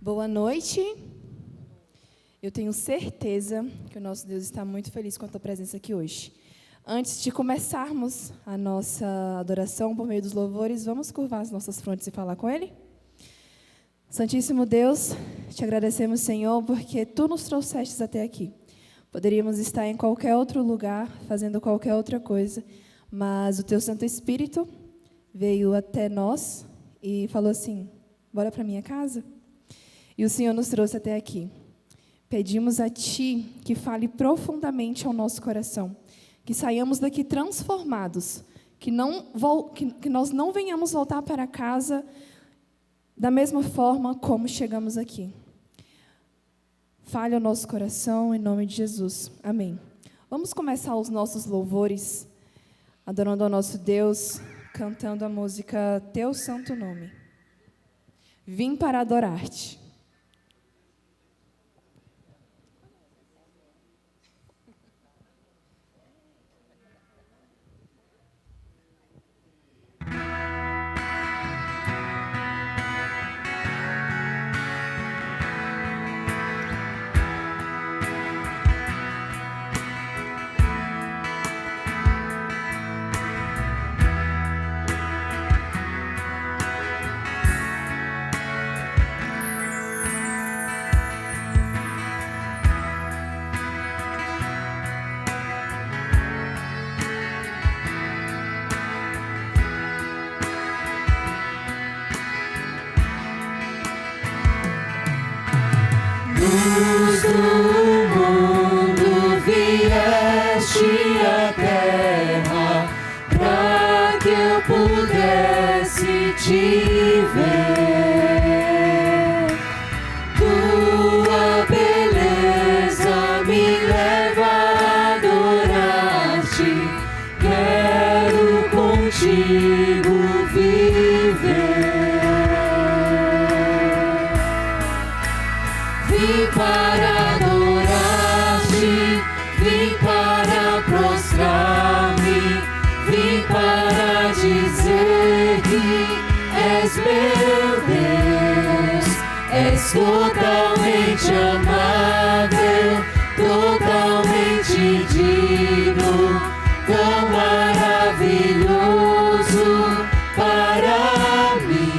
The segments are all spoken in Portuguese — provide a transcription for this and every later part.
Boa noite. Eu tenho certeza que o nosso Deus está muito feliz com a tua presença aqui hoje. Antes de começarmos a nossa adoração por meio dos louvores, vamos curvar as nossas frontes e falar com Ele? Santíssimo Deus, te agradecemos, Senhor, porque Tu nos trouxestes até aqui. Poderíamos estar em qualquer outro lugar, fazendo qualquer outra coisa, mas o Teu Santo Espírito veio até nós e falou assim: bora para minha casa? E o Senhor nos trouxe até aqui. Pedimos a Ti que fale profundamente ao nosso coração, que saiamos daqui transformados, que nós não venhamos voltar para casa da mesma forma como chegamos aqui. Fale ao nosso coração, em nome de Jesus. Amém. Vamos começar os nossos louvores, adorando ao nosso Deus, cantando a música Teu Santo Nome. Vim para adorar-te. Luz do mundo, vieste à terra para que eu pudesse te ver. Tua beleza me leva a adorar-te. Quero contigo viver. Vim para adorar-te, vim para prostrar-me, vim para dizer que és meu Deus, és totalmente amável, totalmente digno, tão maravilhoso para mim.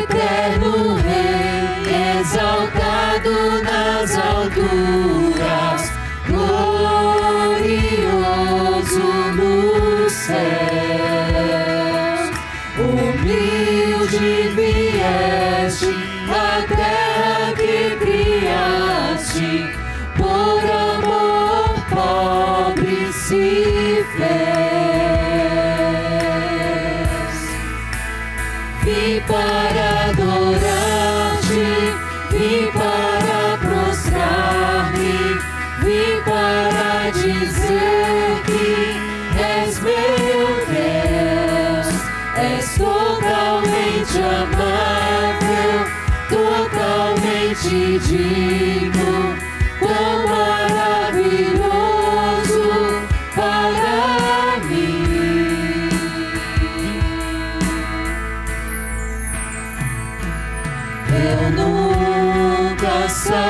Eterno Rei, exaltado nas alturas, glorioso nos céus, humilde vieste à terra que criaste, por amor pobre se fez. Vim para adorar-te, vim para prostrar-me, vim para dizer que és meu Deus, és totalmente amável, totalmente digno, tão maravilhoso para mim. Eu nunca saberei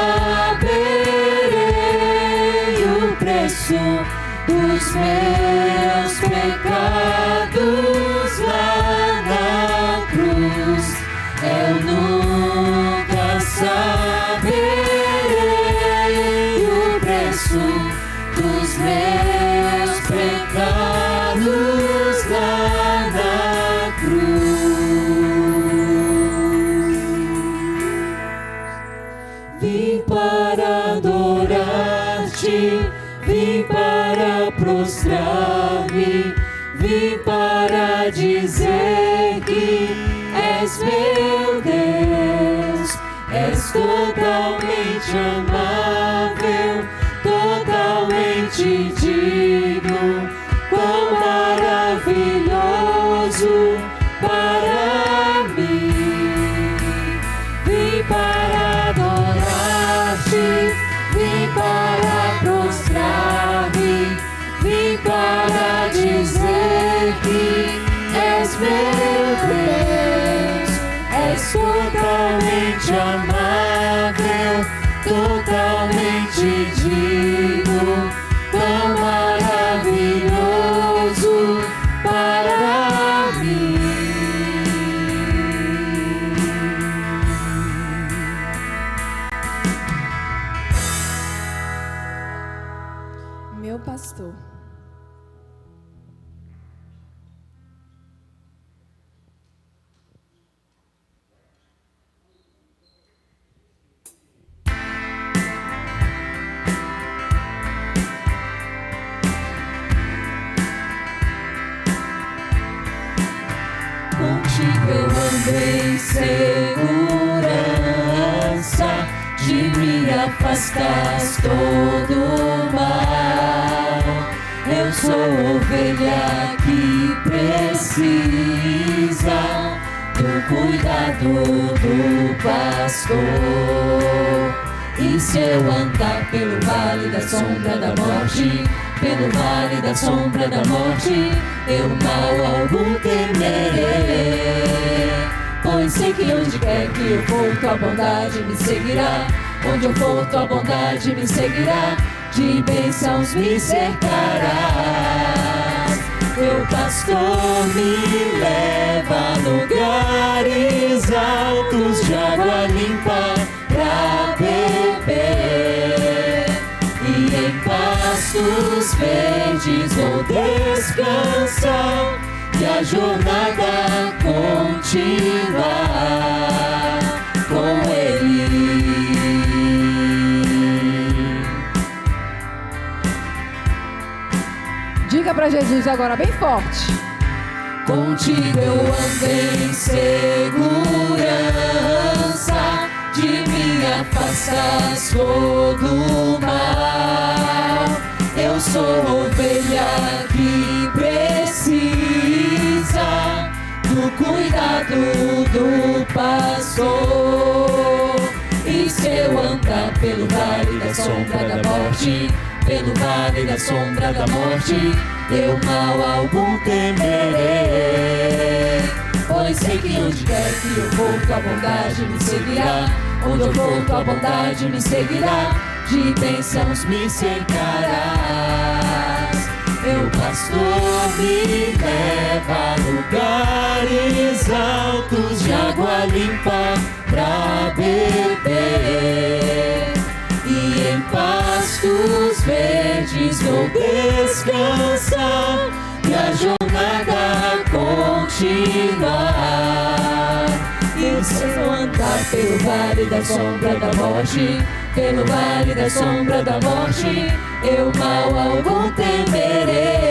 o preço dos meus pecados lá na cruz. Eu nunca saberei o preço dos meus pecados lá na cruz. Vim para adorar-te, vim para prostrar-me, vim para dizer que és meu Deus, és totalmente amável, totalmente digno, quão maravilhoso para mim. Vim para adorar-te, vim para prostrar-me, vim para dizer meu Deus, és totalmente amável, totalmente digno, tão maravilhoso para mim. Meu pastor. Contigo eu ando em segurança, de mim afastas todo o mal. Eu sou ovelha que precisa do cuidado do pastor. E se eu andar pelo vale da sombra da morte, pelo vale da sombra da morte, eu mal algum temerei. Pois sei que onde quer que eu for, tua bondade me seguirá. Onde eu for, tua bondade me seguirá. De bênçãos me cercarás. Meu pastor me leva a lugares altos de água limpa pra beber. E em pastos verdes vou descansar, e a jornada continuar com Ele. Diga para Jesus agora bem forte. Contigo eu ando em segurança, de mim afastas todo o mal. Eu sou ovelha que precisa do cuidado do pastor. E se eu andar pelo vale da sombra da morte, pelo vale da sombra da morte, eu mal algum temerei. Pois sei que onde quer que eu for, tua bondade me seguirá. Onde eu for, tua bondade me seguirá. De bênçãos me cercarás. Meu pastor me leva a lugares altos de água limpa pra beber. E em pastos verdes vou descansar, e a jornada continuar. E se eu andar pelo vale da sombra da morte, pelo vale da sombra da morte, eu mal algum temerei.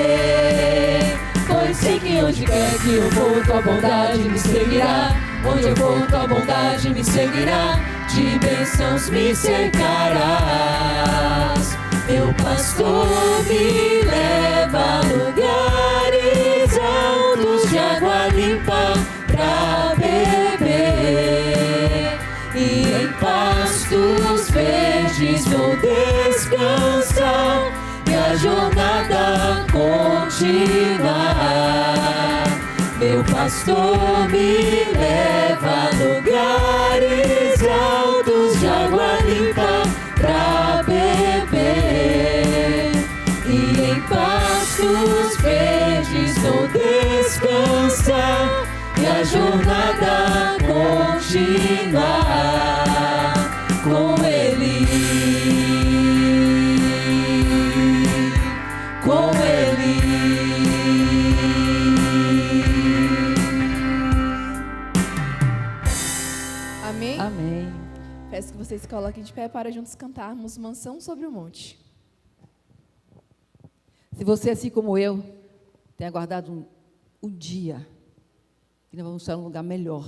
Pois sei que onde quer que eu for, tua bondade me seguirá. Onde eu for, tua bondade me seguirá. De bênçãos me cercarás. Meu pastor me leva a lugares altos de água limpa pra beber. E em pastos verdes vou descansar, e a jornada continuar. Meu pastor me leva a lugares altos de água limpa pra beber. E em pastos verdes vou descansar, e a jornada continuar com Ele. Com Ele. Amém? Amém. Peço que vocês se coloquem de pé para juntos cantarmos Mansão sobre o Monte. Se você, assim como eu, tem aguardado um dia que nós vamos estar num lugar melhor,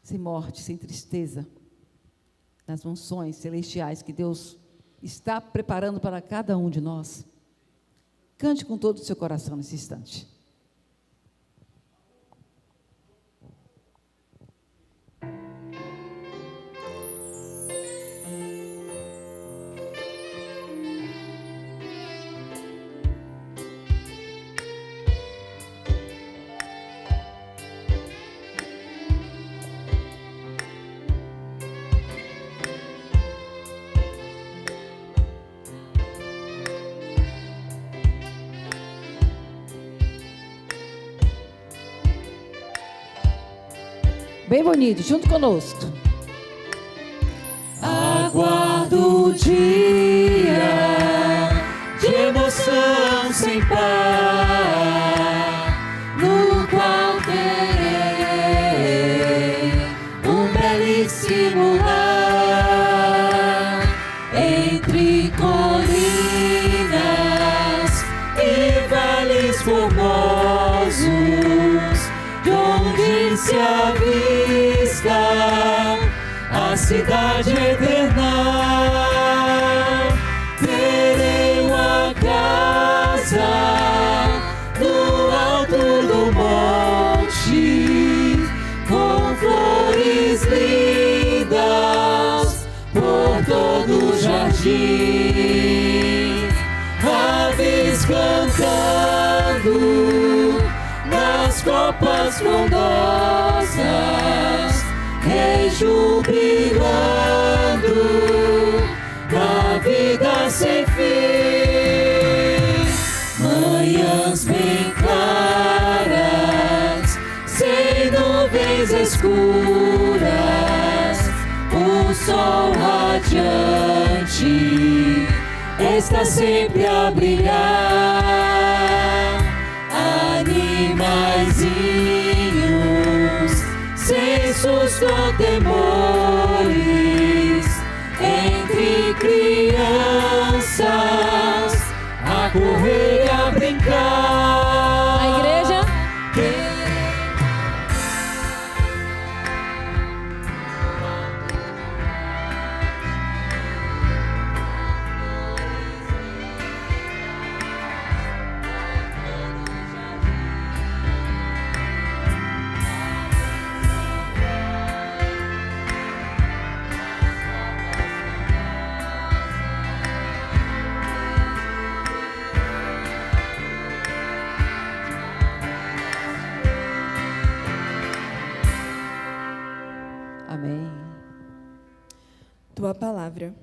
sem morte, sem tristeza, nas mansões celestiais que Deus está preparando para cada um de nós, cante com todo o seu coração nesse instante. Bem bonito, junto conosco. Aguardo o dia de emoção sem par, no qual terei um belíssimo lar, entre colinas e vales formosos, de onde se avista a cidade eterna. Terei uma casa no alto do monte, com flores lindas por todo o jardim, aves cantando nas copas frondosas, rejubilando na vida sem fim. Manhãs bem claras, sem nuvens escuras, o sol radiante está sempre a brilhar. Animaizinhos, sem susto ou temores, entre crianças a correr e a brincar. A igreja. Amém. Tua palavra.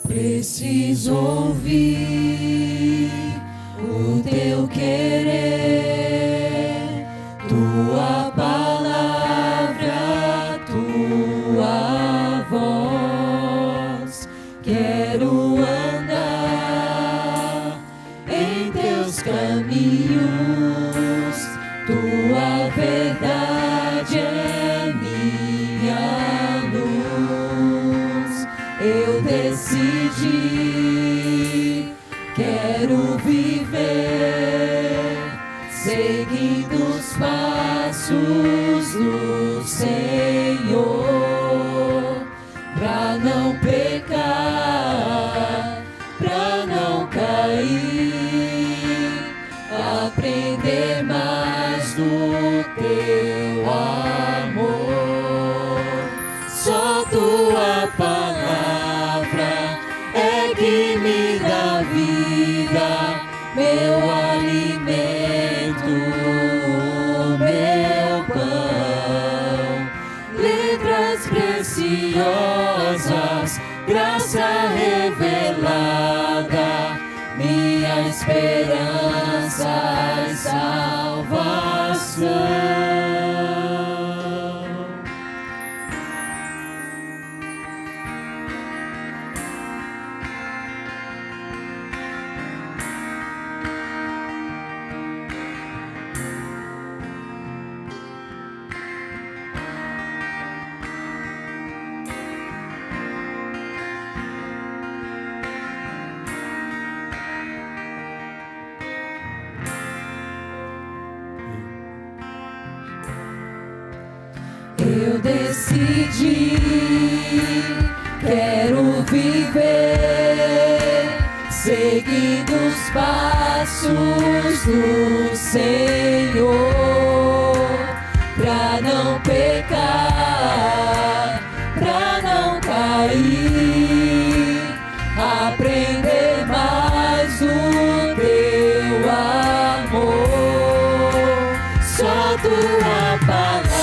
Preciso ouvir o teu querer, tua palavra, tua voz. Quero andar em teus caminhos, tua verdade é minha luz. Eu decidi, quero viver seguindo os passos do Senhor, pra não pecar, pra não cair, aprender mais do teu amor. Só tua palavra é que me dá vida, meu alimento, o meu pão. Letras preciosas, graça revelada, minha esperança e salvação. Eu decidi, quero viver seguindo os passos do Senhor, pra não pecar, pra não cair, aprender mais o teu amor. Só tua palavra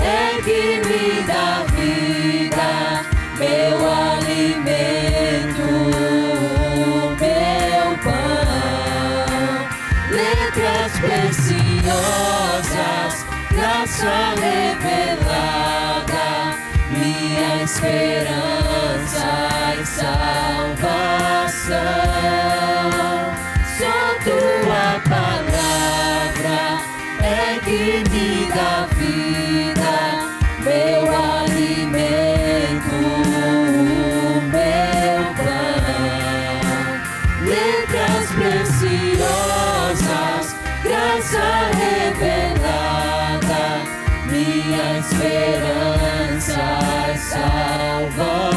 é que me dá vida, meu alimento, meu pão. Letras preciosas, graça revelada, minha esperança e salvação. Só tua palavra é que me dá vida, meu alimento, meu pão. Letras preciosas, graça revelada, minha esperança e salvação.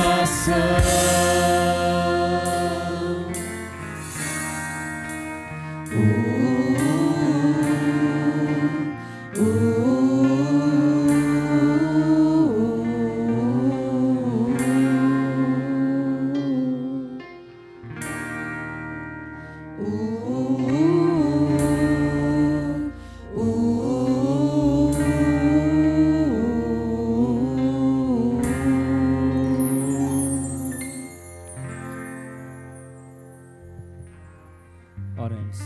Oremos.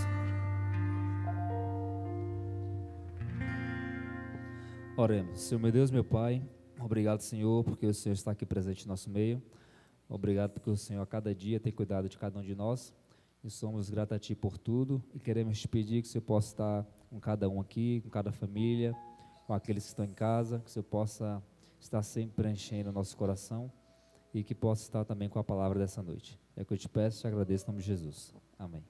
Oremos. Senhor, meu Deus, meu Pai, obrigado, Senhor, porque o Senhor está aqui presente no nosso meio. Obrigado porque o Senhor a cada dia tem cuidado de cada um de nós. E somos gratos a Ti por tudo. E queremos te pedir que o Senhor possa estar com cada um aqui, com cada família, com aqueles que estão em casa, que o Senhor possa estar sempre preenchendo o nosso coração e que possa estar também com a palavra dessa noite. É o que eu te peço e te agradeço em nome de Jesus. Amém.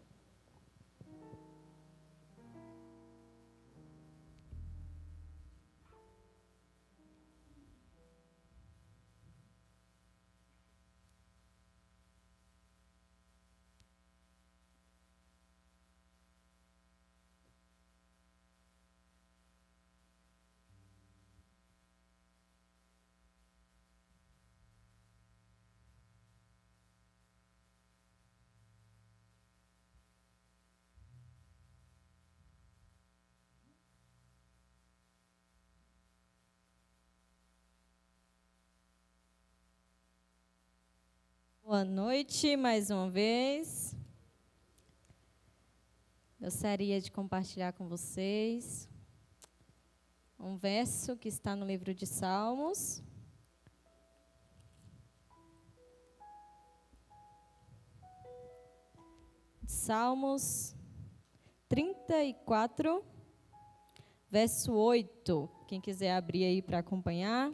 Boa noite, mais uma vez. Gostaria de compartilhar com vocês um verso que está no livro de Salmos. Salmos 34, verso 8. Quem quiser abrir aí para acompanhar.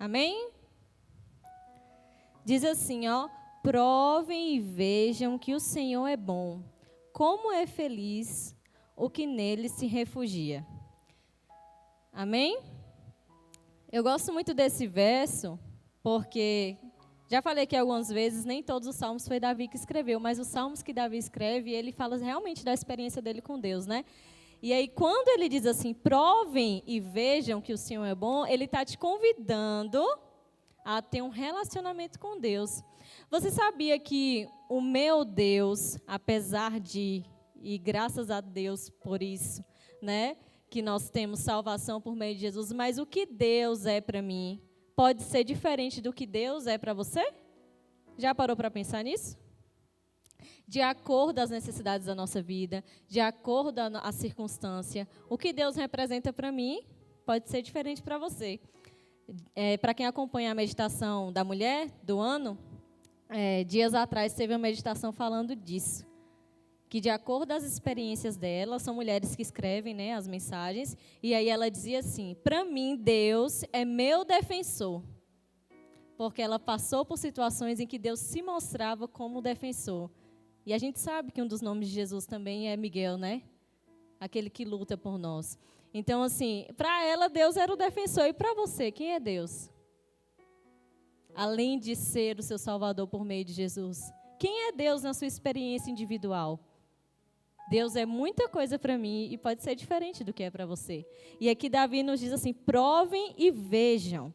Amém? Diz assim, ó: provem e vejam que o Senhor é bom. Como é feliz o que nele se refugia. Amém? Eu gosto muito desse verso, porque já falei que algumas vezes nem todos os salmos foi Davi que escreveu, mas os salmos que Davi escreve, ele fala realmente da experiência dele com Deus, né? E aí, quando ele diz assim, provem e vejam que o Senhor é bom, ele está te convidando a ter um relacionamento com Deus. Você sabia que o meu Deus, apesar de, e graças a Deus por isso, né, que nós temos salvação por meio de Jesus, mas o que Deus é para mim pode ser diferente do que Deus é para você? Já parou para pensar nisso? De acordo com as necessidades da nossa vida, de acordo com a circunstância, o que Deus representa para mim pode ser diferente para você. Para quem acompanha a meditação da mulher do ano, dias atrás teve uma meditação falando disso. Que de acordo com as experiências dela, são mulheres que escrevem, né, as mensagens, e aí ela dizia assim, para mim Deus é meu defensor. Porque ela passou por situações em que Deus se mostrava como defensor. E a gente sabe que um dos nomes de Jesus também é Miguel, né? Aquele que luta por nós. Então, assim, para ela, Deus era o defensor. E para você, quem é Deus? Além de ser o seu Salvador por meio de Jesus. Quem é Deus na sua experiência individual? Deus é muita coisa para mim e pode ser diferente do que é para você. E aqui Davi nos diz assim, provem e vejam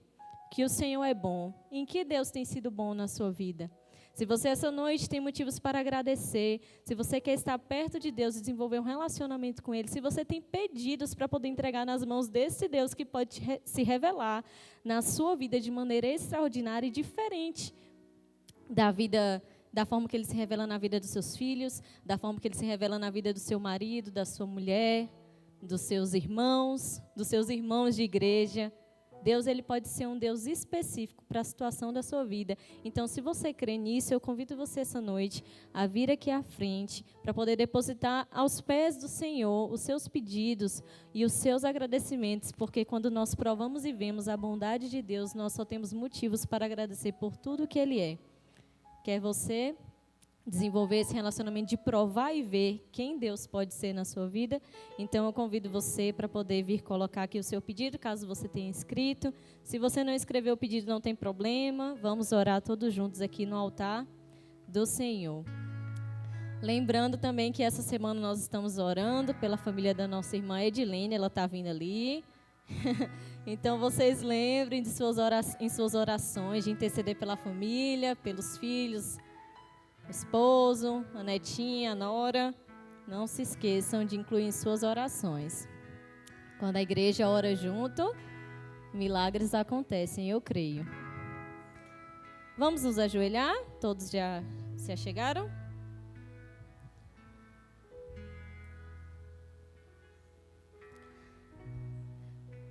que o Senhor é bom. Em que Deus tem sido bom na sua vida? Se você essa noite tem motivos para agradecer, se você quer estar perto de Deus e desenvolver um relacionamento com Ele, se você tem pedidos para poder entregar nas mãos desse Deus que pode se revelar na sua vida de maneira extraordinária e diferente da vida, da forma que Ele se revela na vida dos seus filhos, da forma que Ele se revela na vida do seu marido, da sua mulher, dos seus irmãos de igreja. Deus, ele pode ser um Deus específico para a situação da sua vida. Então, se você crê nisso, eu convido você essa noite a vir aqui à frente para poder depositar aos pés do Senhor os seus pedidos e os seus agradecimentos, porque quando nós provamos e vemos a bondade de Deus, nós só temos motivos para agradecer por tudo que Ele é. Quer você desenvolver esse relacionamento de provar e ver quem Deus pode ser na sua vida? Então eu convido você para poder vir colocar aqui o seu pedido, caso você tenha escrito. Se você não escreveu o pedido, não tem problema, vamos orar todos juntos aqui no altar do Senhor. Lembrando também que essa semana nós estamos orando pela família da nossa irmã Edilene, ela está vindo ali. Então vocês lembrem em suas orações de interceder pela família, pelos filhos, o esposo, a netinha, a nora. Não se esqueçam de incluir em suas orações. Quando a igreja ora junto, milagres acontecem, eu creio. Vamos nos ajoelhar? Todos já se achegaram?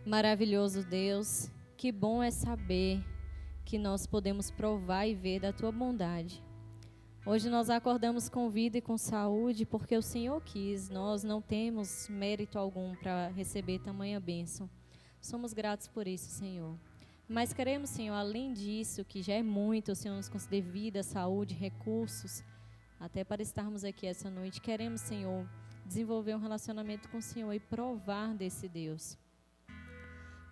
Maravilhoso Deus, que bom é saber que nós podemos provar e ver da Tua bondade. Hoje nós acordamos com vida e com saúde porque o Senhor quis. Nós não temos mérito algum para receber tamanha bênção. Somos gratos por isso, Senhor. Mas queremos, Senhor, além disso, que já é muito, o Senhor nos conceder vida, saúde, recursos, até para estarmos aqui essa noite. Queremos, Senhor, desenvolver um relacionamento com o Senhor e provar desse Deus.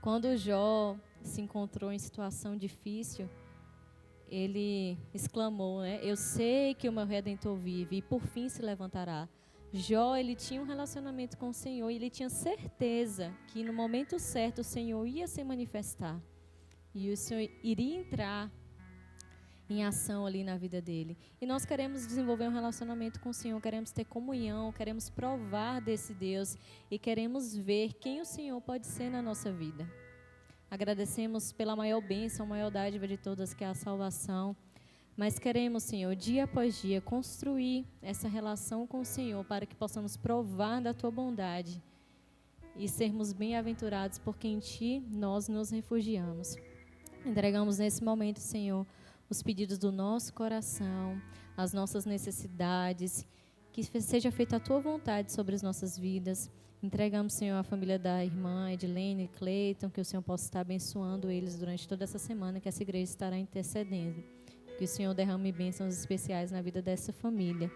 Quando Jó se encontrou em situação difícil, ele exclamou, né? Eu sei que o meu Redentor vive e por fim se levantará. Jó, ele tinha um relacionamento com o Senhor e ele tinha certeza que no momento certo o Senhor ia se manifestar. E o Senhor iria entrar em ação ali na vida dele. E nós queremos desenvolver um relacionamento com o Senhor, queremos ter comunhão, queremos provar desse Deus e queremos ver quem o Senhor pode ser na nossa vida. Agradecemos pela maior bênção, a maior dádiva de todas, que é a salvação. Mas queremos, Senhor, dia após dia, construir essa relação com o Senhor para que possamos provar da Tua bondade e sermos bem-aventurados, porque em Ti nós nos refugiamos. Entregamos nesse momento, Senhor, os pedidos do nosso coração, as nossas necessidades, que seja feita a Tua vontade sobre as nossas vidas. Entregamos, Senhor, a família da irmã Edilene e Cleiton, que o Senhor possa estar abençoando eles durante toda essa semana, que essa igreja estará intercedendo. Que o Senhor derrame bênçãos especiais na vida dessa família.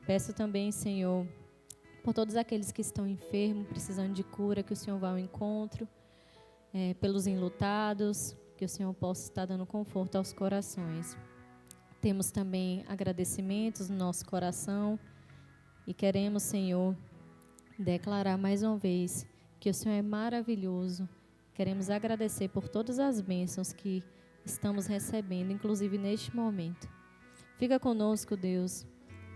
Peço também, Senhor, por todos aqueles que estão enfermos, precisando de cura, que o Senhor vá ao encontro, pelos enlutados, que o Senhor possa estar dando conforto aos corações. Temos também agradecimentos no nosso coração e queremos, Senhor, declarar mais uma vez que o Senhor é maravilhoso. Queremos agradecer por todas as bênçãos que estamos recebendo, inclusive neste momento. Fica conosco, Deus,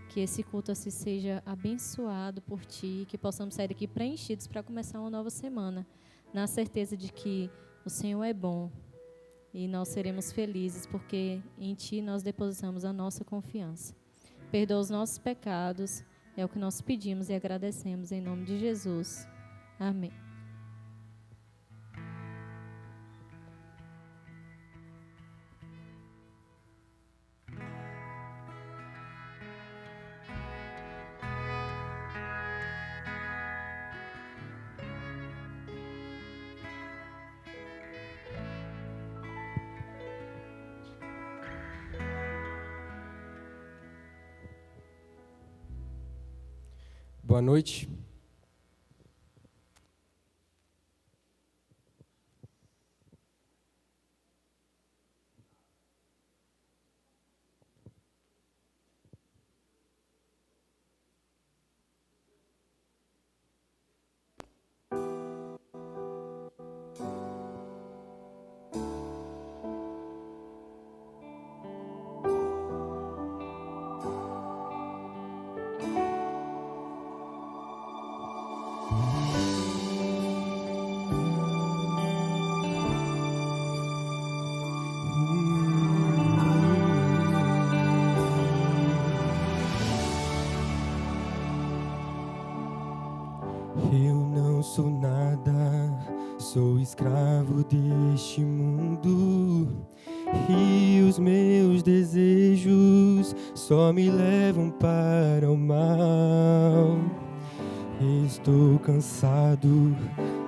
que esse culto assim seja abençoado por Ti, que possamos sair daqui preenchidos para começar uma nova semana, na certeza de que o Senhor é bom e nós seremos felizes, porque em Ti nós depositamos a nossa confiança. Perdoa os nossos pecados. É o que nós pedimos e agradecemos em nome de Jesus. Amém. Boa noite. Eu não sou nada, sou escravo deste mundo, e os meus desejos só me levam para o mal. Estou cansado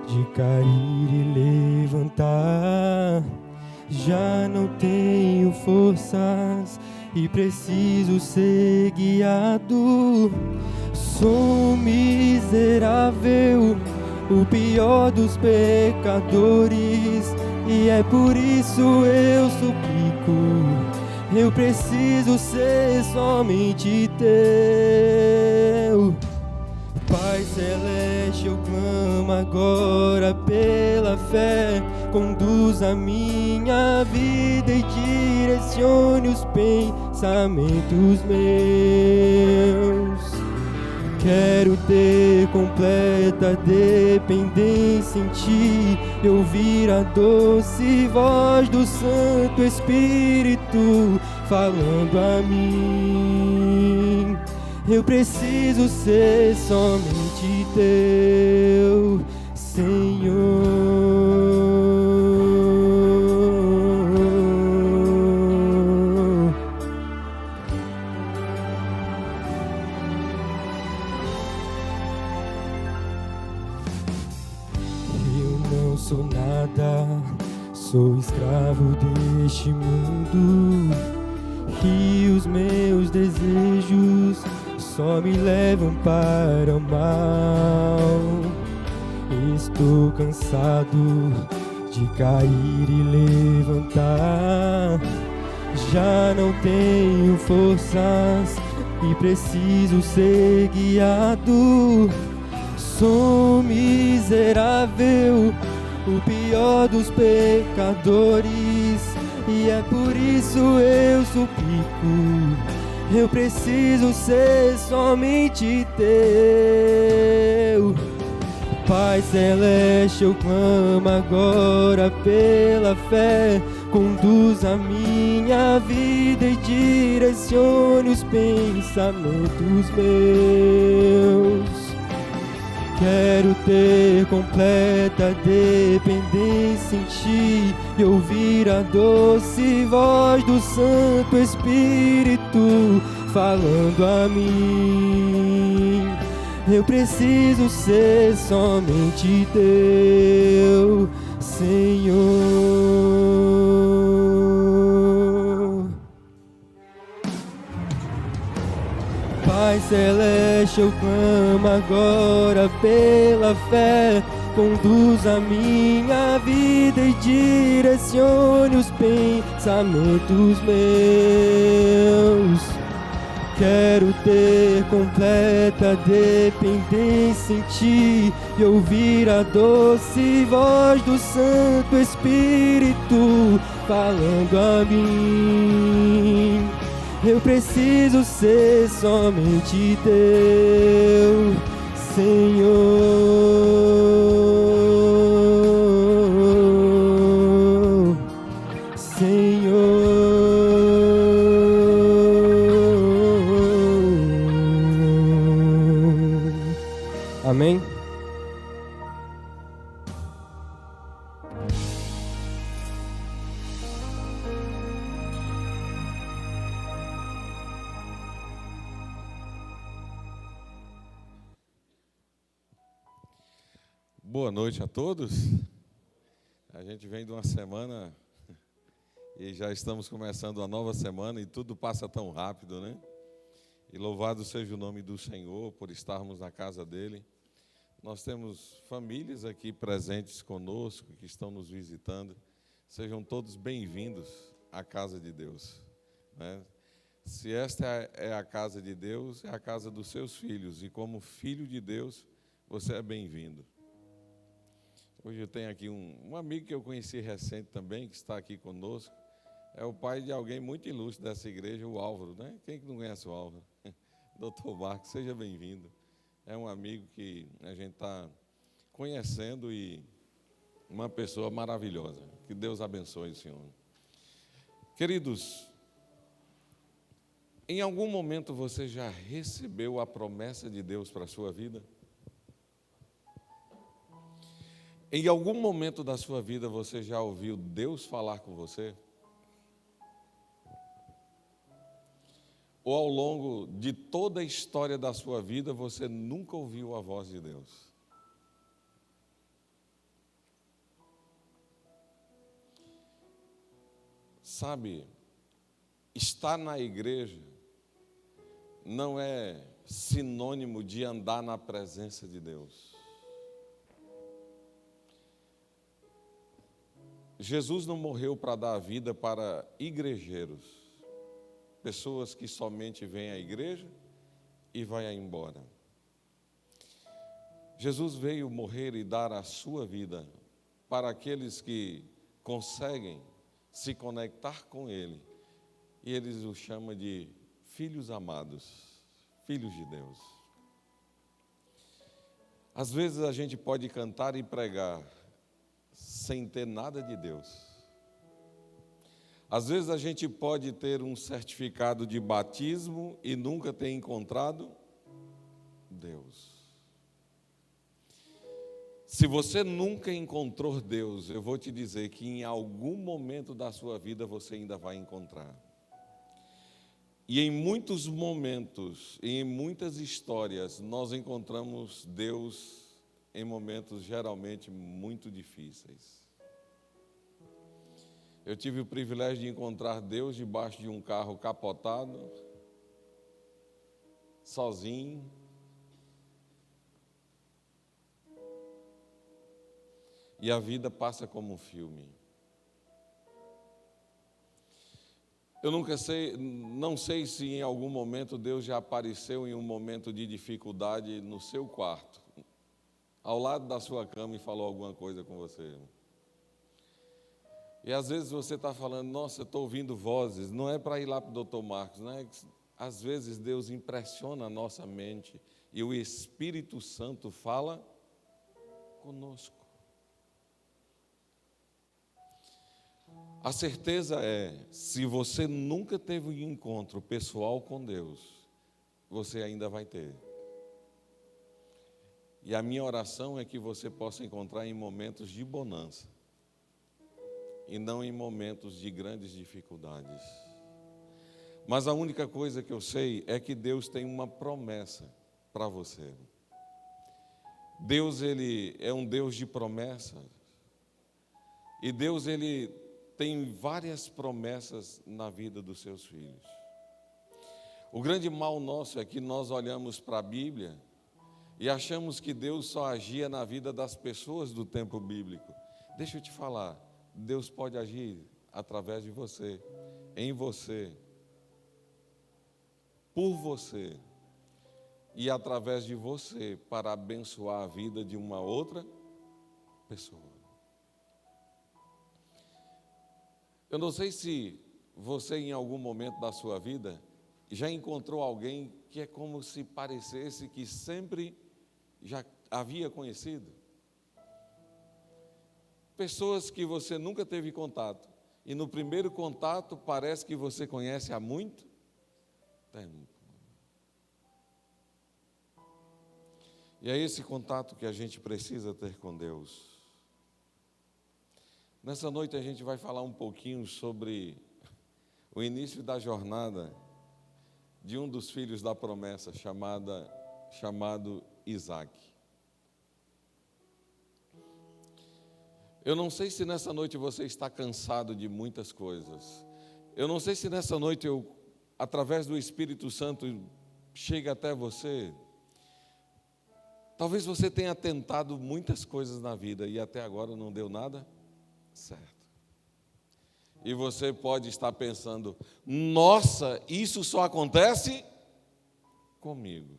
de cair e levantar, já não tenho forças e preciso ser guiado. Sou miserável, o pior dos pecadores, e é por isso eu suplico. Eu preciso ser somente teu. Pai celeste, eu clamo agora pela fé. Conduz a minha vida e direcione os pensamentos meus. Quero ter completa dependência em Ti e ouvir a doce voz do Santo Espírito falando a mim. Eu preciso ser somente Teu, Senhor. Sou nada, sou escravo deste mundo, e os meus desejos só me levam para o mal. Estou cansado de cair e levantar, já não tenho forças e preciso ser guiado. Sou miserável, o pior dos pecadores, e é por isso eu suplico. Eu preciso ser somente Teu. Pai celeste, eu clamo agora pela fé. Conduz a minha vida e direcione os pensamentos meus. Quero ter completa dependência em Ti e ouvir a doce voz do Santo Espírito falando a mim. Eu preciso ser somente Teu, Senhor. Pai celeste, eu clamo agora pela fé. Conduz a minha vida e direcione os pensamentos meus. Quero ter completa dependência em Ti e ouvir a doce voz do Santo Espírito falando a mim. Eu preciso ser somente Teu, Senhor, Senhor. Amém? Boa noite a todos. A gente vem de uma semana e já estamos começando uma nova semana e tudo passa tão rápido, né? E louvado seja o nome do Senhor por estarmos na casa dele. Nós temos famílias aqui presentes conosco, que estão nos visitando. Sejam todos bem-vindos à casa de Deus, né? Se esta é a casa de Deus, é a casa dos seus filhos. E como filho de Deus, você é bem-vindo. Hoje eu tenho aqui um amigo que eu conheci recente também, que está aqui conosco. É o pai de alguém muito ilustre dessa igreja, o Álvaro, né? Quem que não conhece o Álvaro? Doutor Marcos, seja bem-vindo. É um amigo que a gente está conhecendo e uma pessoa maravilhosa. Que Deus abençoe o senhor. Queridos, em algum momento você já recebeu a promessa de Deus para a sua vida? Em algum momento da sua vida você já ouviu Deus falar com você? Ou ao longo de toda a história da sua vida você nunca ouviu a voz de Deus? Sabe, estar na igreja não é sinônimo de andar na presença de Deus. Jesus não morreu para dar a vida para igrejeiros, pessoas que somente vêm à igreja e vão embora. Jesus veio morrer e dar a sua vida para aqueles que conseguem se conectar com Ele. E Ele os chama de filhos amados, filhos de Deus. Às vezes a gente pode cantar e pregar sem ter nada de Deus. Às vezes a gente pode ter um certificado de batismo e nunca ter encontrado Deus. Se você nunca encontrou Deus, eu vou te dizer que em algum momento da sua vida você ainda vai encontrar. E em muitos momentos, e em muitas histórias, nós encontramos Deus em momentos geralmente muito difíceis. Eu tive o privilégio de encontrar Deus debaixo de um carro capotado, sozinho. E a vida passa como um filme. Eu não sei se em algum momento Deus já apareceu em um momento de dificuldade no seu quarto, ao lado da sua cama e falou alguma coisa com você. E às vezes você está falando, nossa, eu estou ouvindo vozes, não é para ir lá para o doutor Marcos, não é? Às vezes Deus impressiona a nossa mente e o Espírito Santo fala conosco. A certeza é, se você nunca teve um encontro pessoal com Deus, você ainda vai ter. E a minha oração é que você possa encontrar em momentos de bonança e não em momentos de grandes dificuldades. Mas a única coisa que eu sei é que Deus tem uma promessa para você. Deus, Ele é um Deus de promessas. E Deus, Ele tem várias promessas na vida dos seus filhos. O grande mal nosso é que nós olhamos para a Bíblia e achamos que Deus só agia na vida das pessoas do tempo bíblico. Deixa eu te falar, Deus pode agir através de você, em você, por você e através de você para abençoar a vida de uma outra pessoa. Eu não sei se você em algum momento da sua vida já encontrou alguém que é como se parecesse que sempre já havia conhecido. Pessoas que você nunca teve contato e no primeiro contato parece que você conhece há muito tempo. E é esse contato que a gente precisa ter com Deus. Nessa noite a gente vai falar um pouquinho sobre o início da jornada de um dos filhos da promessa, chamado Isaac. Eu não sei se nessa noite você está cansado de muitas coisas. Eu não sei se nessa noite através do Espírito Santo, chega até você, talvez você tenha tentado muitas coisas na vida e até agora não deu nada certo. E você pode estar pensando: nossa, isso só acontece comigo.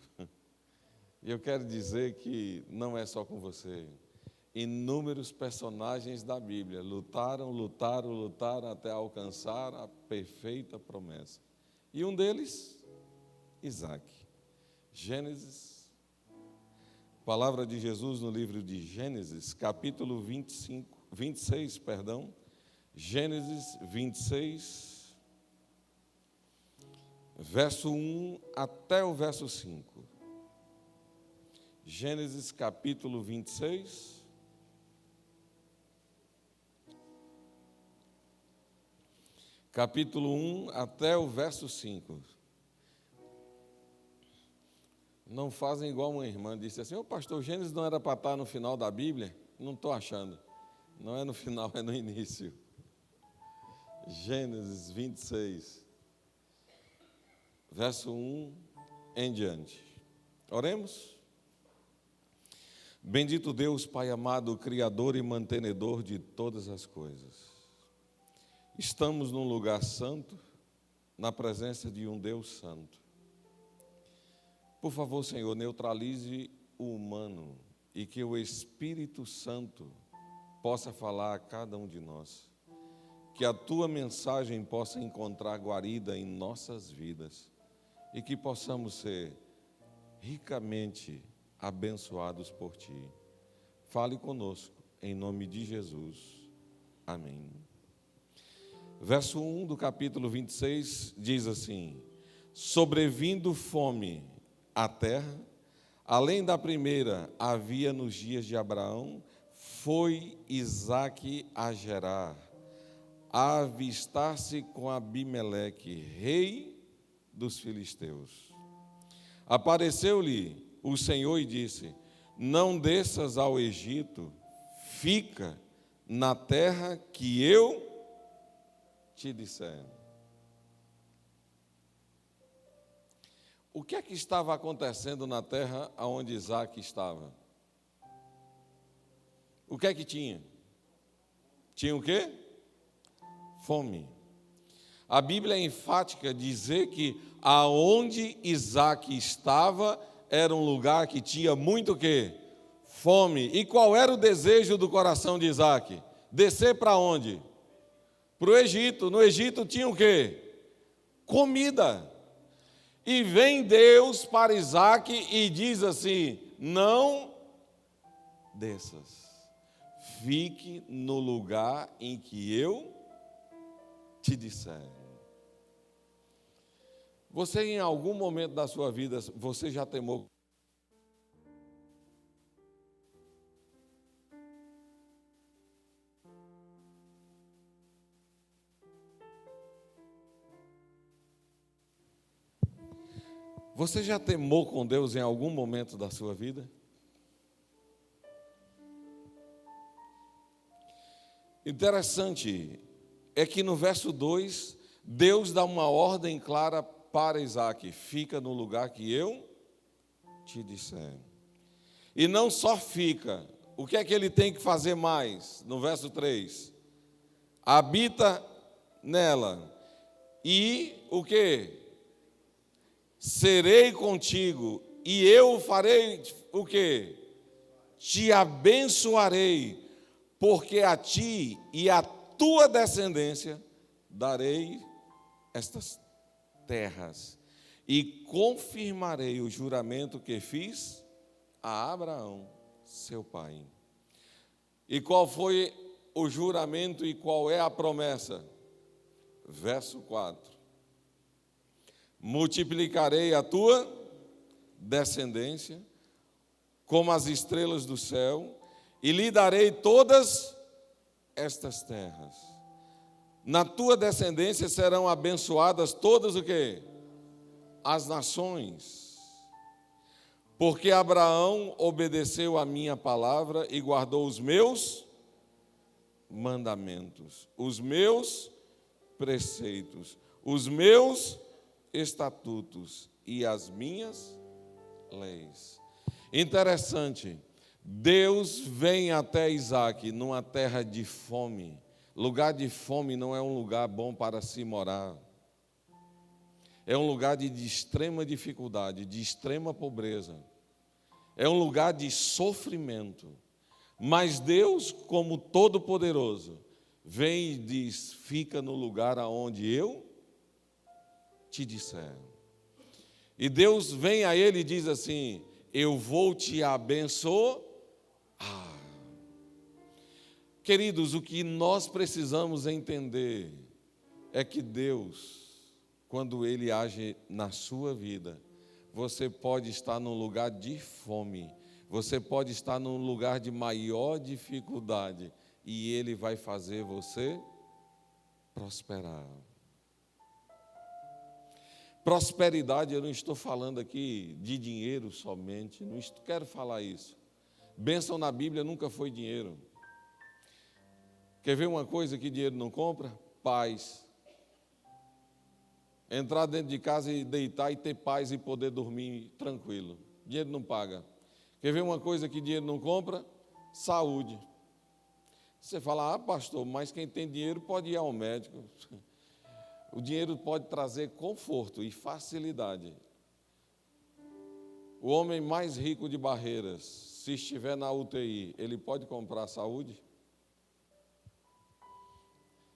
E eu quero dizer que não é só com você. Inúmeros personagens da Bíblia lutaram até alcançar a perfeita promessa. E um deles, Isaac. Gênesis, palavra de Jesus no livro de Gênesis, capítulo 26, Gênesis 26, verso 1 até o verso 5. Gênesis capítulo 26, capítulo 1 até o verso 5. Não fazem igual uma irmã disse assim: ô pastor, Gênesis não era para estar no final da Bíblia? Não estou achando. Não é no final, é no início. Gênesis 26, verso 1 em diante. Oremos. Bendito Deus, Pai amado, Criador e mantenedor de todas as coisas. Estamos num lugar santo, na presença de um Deus santo. Por favor, Senhor, neutralize o humano e que o Espírito Santo possa falar a cada um de nós. Que a Tua mensagem possa encontrar guarida em nossas vidas e que possamos ser ricamente abençoados por Ti. Fale conosco, em nome de Jesus. Amém. Verso 1 do capítulo 26 diz assim: sobrevindo fome à terra, além da primeira havia nos dias de Abraão, foi Isaque a Gerar, a avistar-se com Abimeleque, rei dos filisteus. Apareceu-lhe o Senhor e disse: não desças ao Egito, fica na terra que eu te disser. O que é que estava acontecendo na terra onde Isaque estava? O que é que tinha? Tinha o quê? Fome. A Bíblia é enfática dizer que aonde Isaque estava era um lugar que tinha muito o quê? Fome. E qual era o desejo do coração de Isaque? Descer para onde? Para o Egito. No Egito tinha o quê? Comida. E vem Deus para Isaque e diz assim: não desças, fique no lugar em que eu te disser. Você, em algum momento da sua vida, você já temou? Você já temou com Deus em algum momento da sua vida? Interessante é que no verso 2, Deus dá uma ordem clara para Isaque: fica no lugar que eu te disser. E não só fica, o que é que ele tem que fazer mais? No verso 3, habita nela, e o quê? Serei contigo, e eu farei o quê? Te abençoarei, porque a ti e a tua descendência darei estas terras, e confirmarei o juramento que fiz a Abraão, seu pai. E qual foi o juramento e qual é a promessa? Verso 4. Multiplicarei a tua descendência como as estrelas do céu, e lhe darei todas estas terras. Na tua descendência serão abençoadas todas o quê? As nações. Porque Abraão obedeceu a minha palavra e guardou os meus mandamentos, os meus preceitos, os meus estatutos e as minhas leis. Interessante, Deus vem até Isaac numa terra de fome. Lugar de fome não é um lugar bom para se morar. É um lugar de extrema dificuldade, de extrema pobreza. É um lugar de sofrimento. Mas Deus, como Todo-Poderoso, vem e diz: fica no lugar aonde eu te disser. E Deus vem a ele e diz assim: eu vou te abençoar. Queridos, o que nós precisamos entender é que Deus, quando Ele age na sua vida, você pode estar num lugar de fome, você pode estar num lugar de maior dificuldade, e Ele vai fazer você prosperar. Prosperidade, eu não estou falando aqui de dinheiro somente, não quero falar isso. Bênção na Bíblia nunca foi dinheiro. Quer ver uma coisa que dinheiro não compra? Paz. Entrar dentro de casa e deitar e ter paz e poder dormir tranquilo. Dinheiro não paga. Quer ver uma coisa que dinheiro não compra? Saúde. Você fala: pastor, mas quem tem dinheiro pode ir ao médico. O dinheiro pode trazer conforto e facilidade. O homem mais rico de Barreiras, se estiver na UTI, ele pode comprar saúde?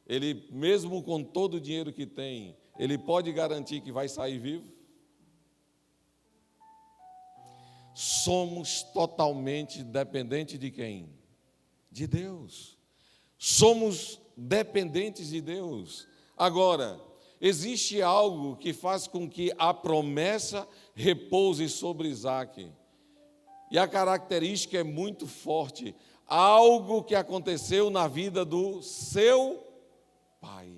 Ele, mesmo com todo o dinheiro que tem, ele pode garantir que vai sair vivo? Somos totalmente dependentes de quem? De Deus. Somos dependentes de Deus. Agora, existe algo que faz com que a promessa repouse sobre Isaac. E a característica é muito forte. Algo que aconteceu na vida do seu pai.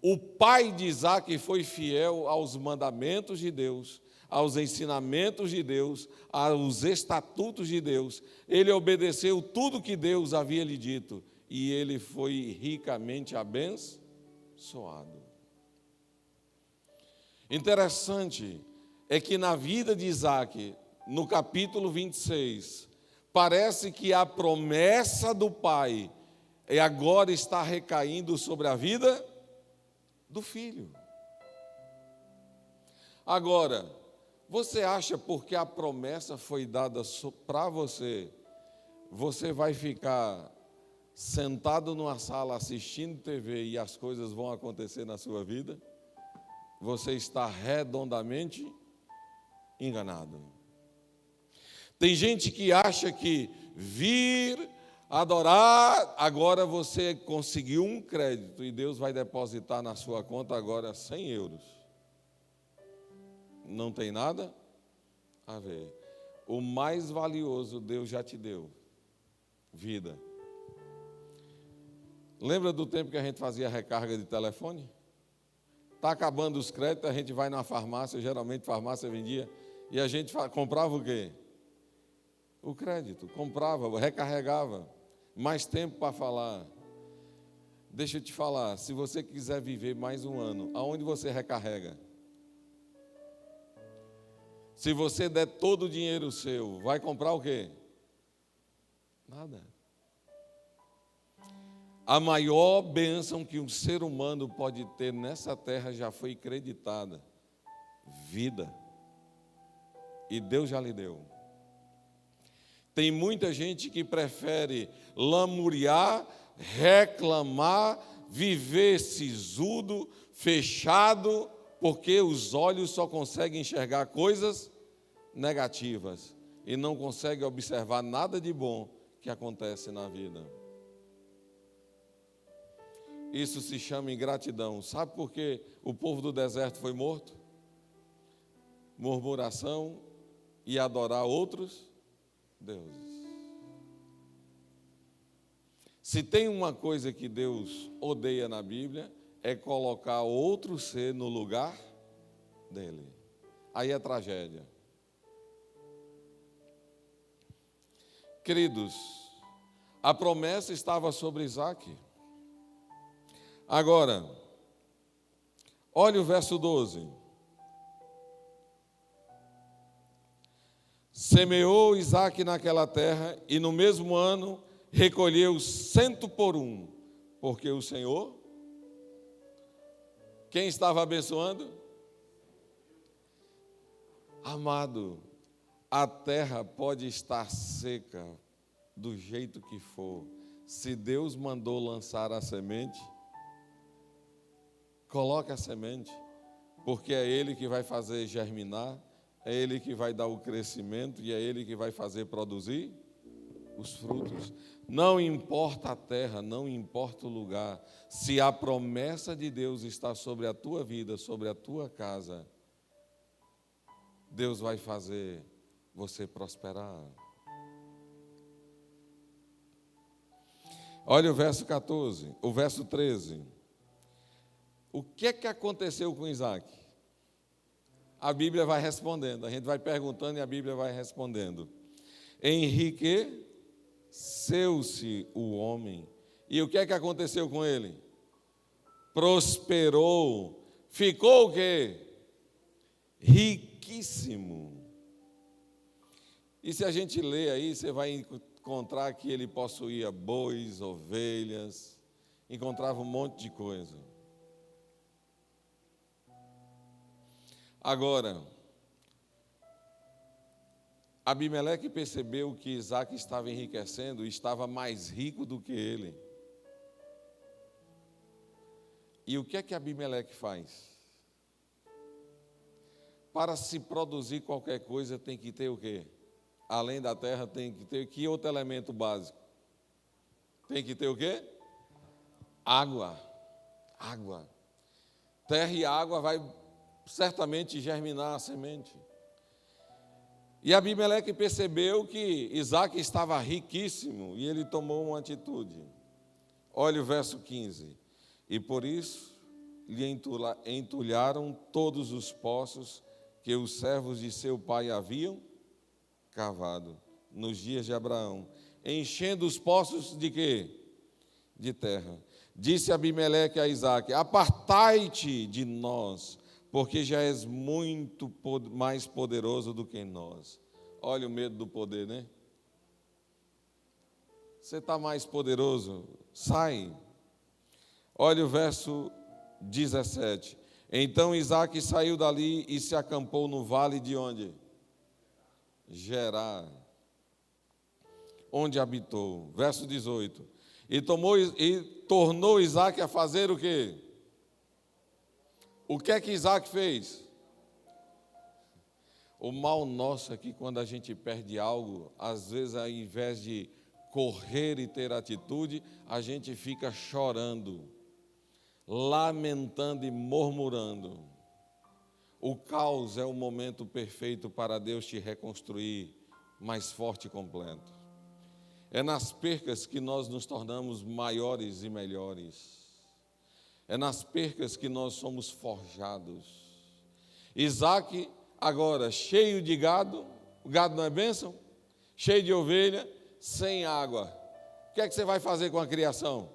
O pai de Isaac foi fiel aos mandamentos de Deus, aos ensinamentos de Deus, aos estatutos de Deus. Ele obedeceu tudo que Deus havia lhe dito e ele foi ricamente abençoado. Interessante é que na vida de Isaac, no capítulo 26, parece que a promessa do pai agora está recaindo sobre a vida do filho. Agora, você acha porque a promessa foi dada para você, você vai ficar sentado numa sala assistindo TV e as coisas vão acontecer na sua vida? Você está redondamente enganado. Tem gente que acha que vir adorar, agora você conseguiu um crédito e Deus vai depositar na sua conta agora 100 euros. Não tem nada a ver. O mais valioso Deus já te deu: vida. Lembra do tempo que a gente fazia recarga de telefone? Está acabando os créditos, a gente vai na farmácia, geralmente farmácia vendia, e a gente comprava o quê? O crédito, comprava, recarregava. Mais tempo para falar. Deixa eu te falar, se você quiser viver mais um ano, aonde você recarrega? Se você der todo o dinheiro seu, vai comprar o quê? Nada. A maior bênção que um ser humano pode ter nessa terra já foi creditada: vida. E Deus já lhe deu. Tem muita gente que prefere lamuriar, reclamar, viver sisudo, fechado, porque os olhos só conseguem enxergar coisas negativas e não conseguem observar nada de bom que acontece na vida. Isso se chama ingratidão. Sabe por que o povo do deserto foi morto? Murmuração e adorar outros deuses. Se tem uma coisa que Deus odeia na Bíblia, é colocar outro ser no lugar dele. Aí é tragédia. Queridos, a promessa estava sobre Isaac. Agora, olha o verso 12. Semeou Isaque naquela terra e no mesmo ano recolheu 100 por um, porque o Senhor, quem estava abençoando? Amado, a terra pode estar seca do jeito que for. Se Deus mandou lançar a semente, coloque a semente, porque é Ele que vai fazer germinar, é Ele que vai dar o crescimento e é Ele que vai fazer produzir os frutos. Não importa a terra, não importa o lugar, se a promessa de Deus está sobre a tua vida, sobre a tua casa, Deus vai fazer você prosperar. Olha o verso 14, o verso 13. O que é que aconteceu com Isaque? A Bíblia vai respondendo, a gente vai perguntando e a Bíblia vai respondendo. Enriqueceu-se o homem. E o que é que aconteceu com ele? Prosperou. Ficou o quê? Riquíssimo. E se a gente ler aí, você vai encontrar que ele possuía bois, ovelhas, encontrava um monte de coisa. Agora, Abimeleque percebeu que Isaque estava enriquecendo e estava mais rico do que ele. E o que é que Abimeleque faz? Para se produzir qualquer coisa tem que ter o quê? Além da terra tem que ter que outro elemento básico? Tem que ter o quê? Água. Água. Terra e água vai certamente germinar a semente. E Abimeleque percebeu que Isaque estava riquíssimo e ele tomou uma atitude. Olha o verso 15. E por isso lhe entulharam todos os poços que os servos de seu pai haviam cavado nos dias de Abraão, enchendo os poços de quê? De terra. Disse Abimeleque a Isaque: apartai-te de nós, porque já és muito mais poderoso do que nós. Olha o medo do poder, né? Você está mais poderoso? Sai. Olha o verso 17. Então Isaque saiu dali e se acampou no vale de onde? Gerar. Onde habitou. Verso 18. E tornou Isaque a fazer o quê? O que é que Isaque fez? O mal nosso é que quando a gente perde algo, às vezes ao invés de correr e ter atitude, a gente fica chorando, lamentando e murmurando. O caos é o momento perfeito para Deus te reconstruir mais forte e completo. É nas percas que nós nos tornamos maiores e melhores. É nas percas que nós somos forjados. Isaque, agora, cheio de gado, o gado não é bênção? Cheio de ovelha, sem água. O que é que você vai fazer com a criação?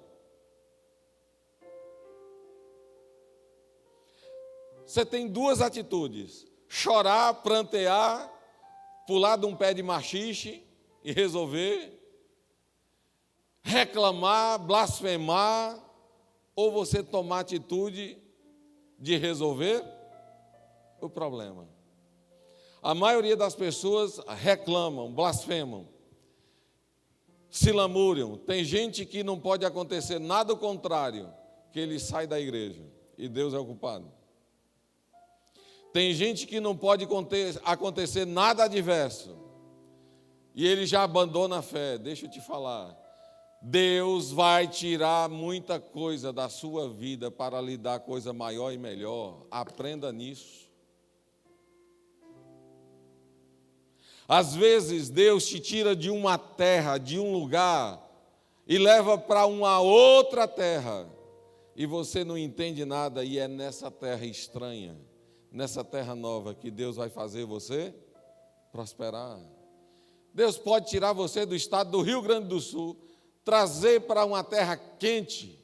Você tem duas atitudes: chorar, prantear, pular de um pé de machixe e resolver, reclamar, blasfemar, ou você tomar atitude de resolver o problema. A maioria das pessoas reclamam, blasfemam, se lamúriam. Tem gente que não pode acontecer nada ao contrário, que ele sai da igreja e Deus é o culpado. Tem gente que não pode acontecer nada adverso e ele já abandona a fé. Deixa eu te falar, Deus vai tirar muita coisa da sua vida para lhe dar coisa maior e melhor. Aprenda nisso. Às vezes Deus te tira de uma terra, de um lugar, e leva para uma outra terra, e você não entende nada, e é nessa terra estranha, nessa terra nova, que Deus vai fazer você prosperar. Deus pode tirar você do estado do Rio Grande do Sul, trazer para uma terra quente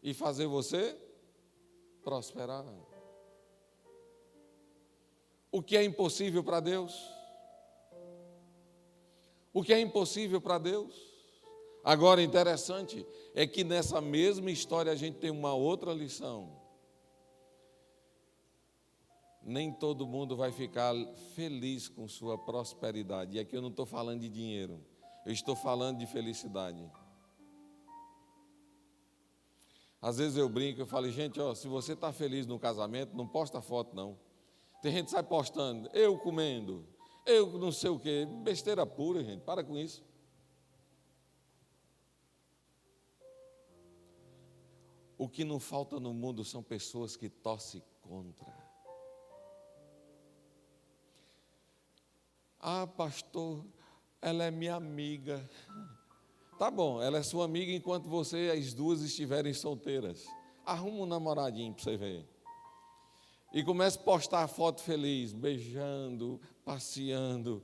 e fazer você prosperar. O que é impossível para Deus? O que é impossível para Deus? Agora, interessante é que nessa mesma história a gente tem uma outra lição. Nem todo mundo vai ficar feliz com sua prosperidade. E aqui eu não estou falando de dinheiro, eu estou falando de felicidade. Às vezes eu brinco, eu falo, gente, ó, se você está feliz no casamento, não posta foto não. Tem gente que sai postando, eu comendo, eu não sei o quê, besteira pura, gente, para com isso. O que não falta no mundo são pessoas que torcem contra. Ah, pastor, ela é minha amiga. Tá bom, ela é sua amiga enquanto você, as duas, estiverem solteiras. Arruma um namoradinho para você ver. E comece a postar foto feliz, beijando, passeando.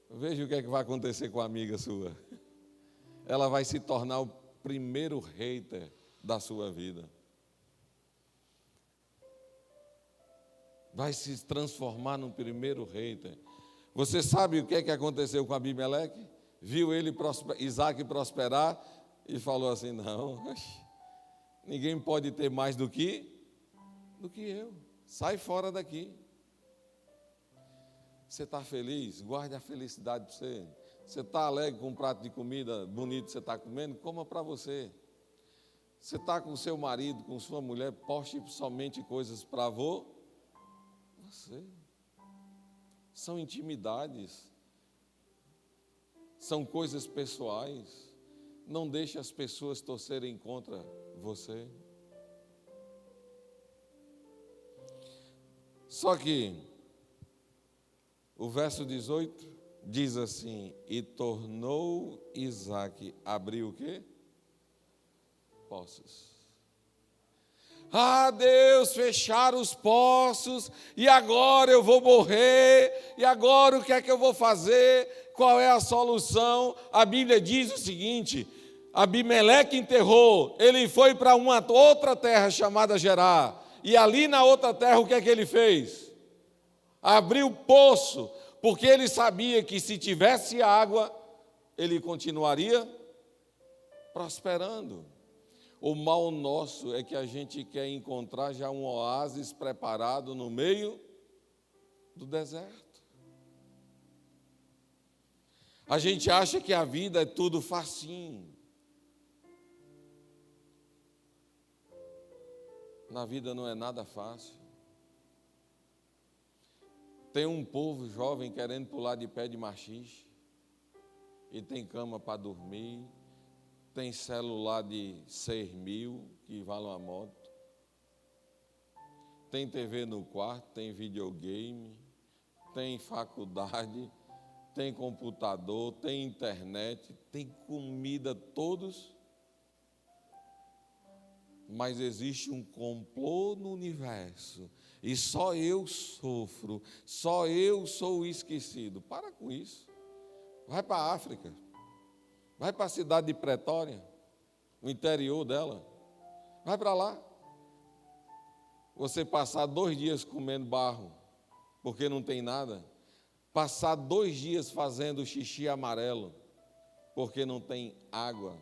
Veja o que é que vai acontecer com a amiga sua. Ela vai se tornar o primeiro hater da sua vida. Vai se transformar no primeiro hater. Você sabe o que é que aconteceu com Abimeleque? Viu ele, Isaac prosperar e falou assim, não, ninguém pode ter mais do que eu, sai fora daqui. Você está feliz? Guarde a felicidade para você. Você está alegre com um prato de comida bonito que você está comendo? Coma para você. Você está com seu marido, com sua mulher, poste somente coisas para você. São intimidades. São coisas pessoais. Não deixe as pessoas torcerem contra você. Só que o verso 18 diz assim: e tornou Isaque a abrir o quê? Poços. Ah, Deus, fechar os poços, e agora eu vou morrer, e agora o que é que eu vou fazer? Qual é a solução? A Bíblia diz o seguinte: Abimeleque enterrou, ele foi para uma outra terra chamada Gerar, e ali na outra terra o que é que ele fez? Abriu poço, porque ele sabia que se tivesse água, ele continuaria prosperando. O mal nosso é que a gente quer encontrar já um oásis preparado no meio do deserto. A gente acha que a vida é tudo facinho. Na vida não é nada fácil. Tem um povo jovem querendo pular de pé de machixe, e tem cama para dormir, tem celular de 6.000 que vale uma moto, tem TV no quarto, tem videogame, tem faculdade, tem computador, tem internet, tem comida, todos. Mas existe um complô no universo e só eu sofro, só eu sou esquecido. Para com isso. Vai para a África, vai para a cidade de Pretória, no interior dela, vai para lá. Você passar 2 dias comendo barro, porque não tem nada, passar 2 dias fazendo xixi amarelo, porque não tem água.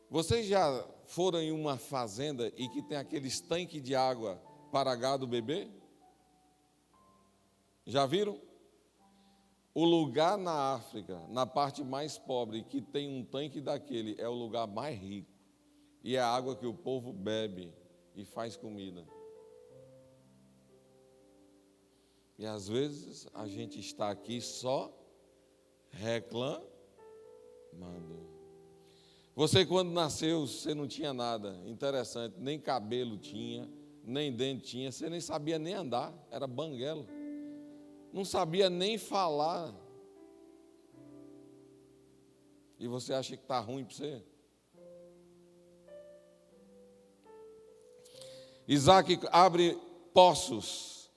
Vocês já foram em uma fazenda e que tem aqueles tanques de água para gado beber? Já viram? O lugar na África, na parte mais pobre, que tem um tanque daquele, é o lugar mais rico. E é a água que o povo bebe e faz comida. E às vezes a gente está aqui só reclamando. Você, quando nasceu, você não tinha nada. Interessante, nem cabelo tinha, nem dente tinha, você nem sabia nem andar, era banguela. Não sabia nem falar. E você acha que está ruim para você? Isaac abre poços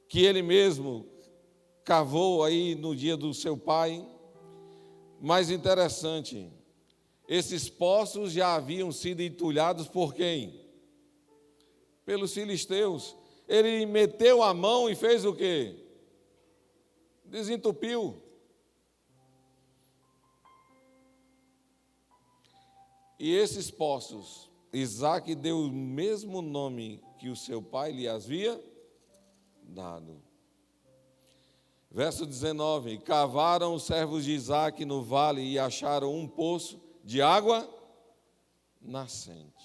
que ele mesmo cavou aí no dia do seu pai. Mais interessante, esses poços já haviam sido entulhados por quem? Pelos filisteus. Ele meteu a mão e fez o quê? Desentupiu. E esses poços, Isaque deu o mesmo nome que o seu pai lhe havia dado. Verso 19: cavaram os servos de Isaque no vale e acharam um poço de água nascente.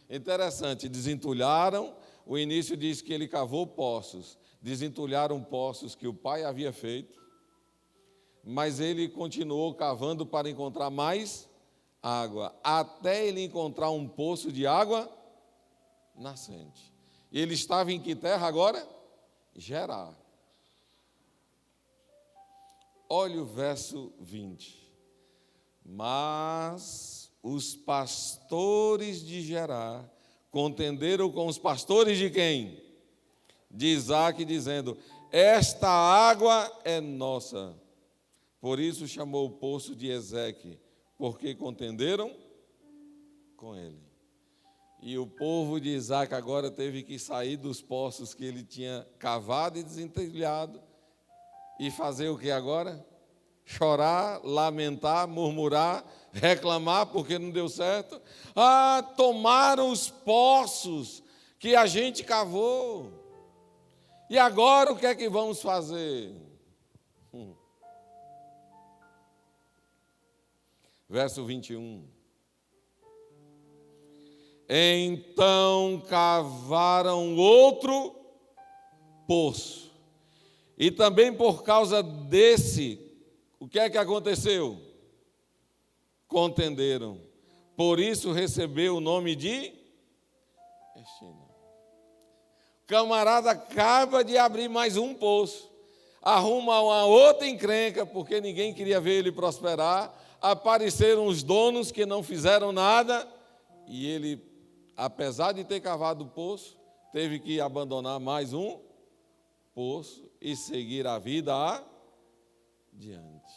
Interessante, desentulharam. O início diz que ele cavou poços, desentulharam poços que o pai havia feito, mas ele continuou cavando para encontrar mais água, até ele encontrar um poço de água nascente. E ele estava em que terra agora? Gerar. Olha o verso 20. Mas os pastores de Gerar contenderam com os pastores de quem? De Isaque, dizendo: esta água é nossa. Por isso chamou o poço de Ezeque, porque contenderam com ele. E o povo de Isaque agora teve que sair dos poços que ele tinha cavado e desentelhado e fazer o que agora? Chorar, lamentar, murmurar, reclamar porque não deu certo. Tomaram os poços que a gente cavou. E agora o que é que vamos fazer? Verso 21. Então cavaram outro poço. E também por causa desse, o que é que aconteceu? Contenderam. Por isso recebeu o nome de Estina. O camarada acaba de abrir mais um poço, arruma uma outra encrenca, porque ninguém queria ver ele prosperar. Apareceram os donos que não fizeram nada, e ele, apesar de ter cavado o poço, teve que abandonar mais um poço e seguir a vida adiante.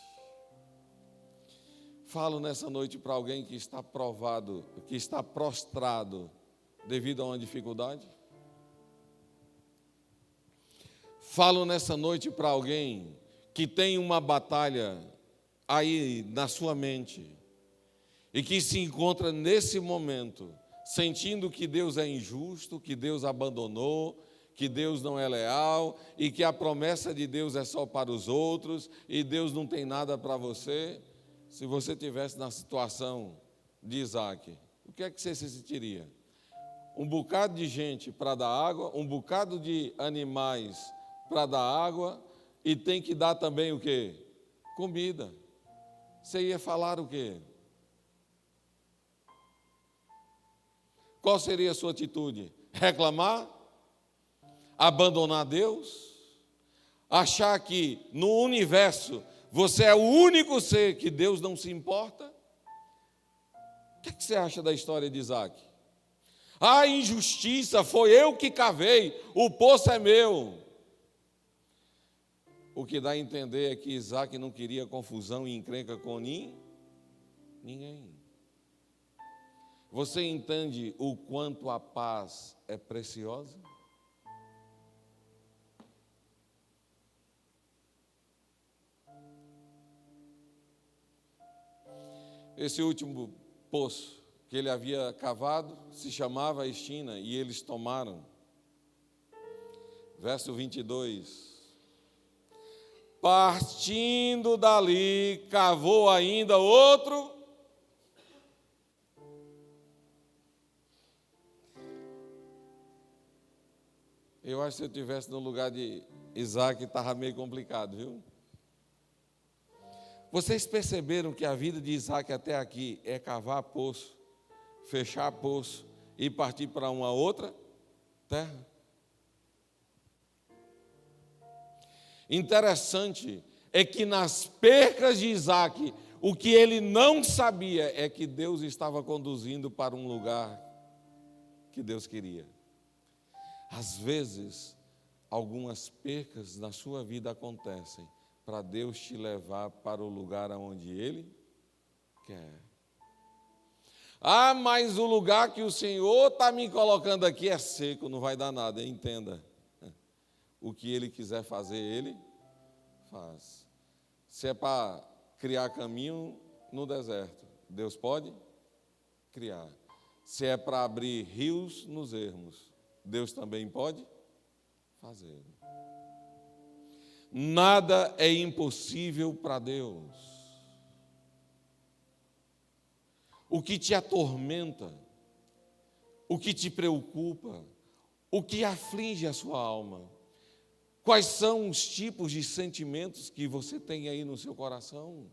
Falo nessa noite para alguém que está provado, que está prostrado devido a uma dificuldade. Falo nessa noite para alguém que tem uma batalha aí na sua mente e que se encontra nesse momento sentindo que Deus é injusto, que Deus abandonou, que Deus não é leal e que a promessa de Deus é só para os outros e Deus não tem nada para você. Se você estivesse na situação de Isaque, o que é que você se sentiria? Um bocado de gente para dar água, um bocado de animais para dar água e tem que dar também o quê? Comida. Você ia falar o quê? Qual seria a sua atitude? Reclamar? Abandonar Deus? Achar que no universo você é o único ser que Deus não se importa? O que você acha da história de Isaque? Injustiça, foi eu que cavei, o poço é meu. O que dá a entender é que Isaque não queria confusão e encrenca com ninguém. Você entende o quanto a paz é preciosa? Esse último poço que ele havia cavado se chamava Estina e eles tomaram. Verso 22. Partindo dali, cavou ainda outro. Eu acho que se eu estivesse no lugar de Isaque, estava meio complicado, viu? Vocês perceberam que a vida de Isaque até aqui é cavar poço, fechar poço e partir para uma outra terra? Interessante é que nas percas de Isaque, o que ele não sabia é que Deus estava conduzindo para um lugar que Deus queria. Às vezes, algumas percas na sua vida acontecem para Deus te levar para o lugar aonde Ele quer. Mas o lugar que o Senhor está me colocando aqui é seco, não vai dar nada, entenda. O que Ele quiser fazer, Ele faz. Se é para criar caminho no deserto, Deus pode criar. Se é para abrir rios nos ermos, Deus também pode fazer. Nada é impossível para Deus. O que te atormenta, o que te preocupa, o que aflige a sua alma, quais são os tipos de sentimentos que você tem aí no seu coração?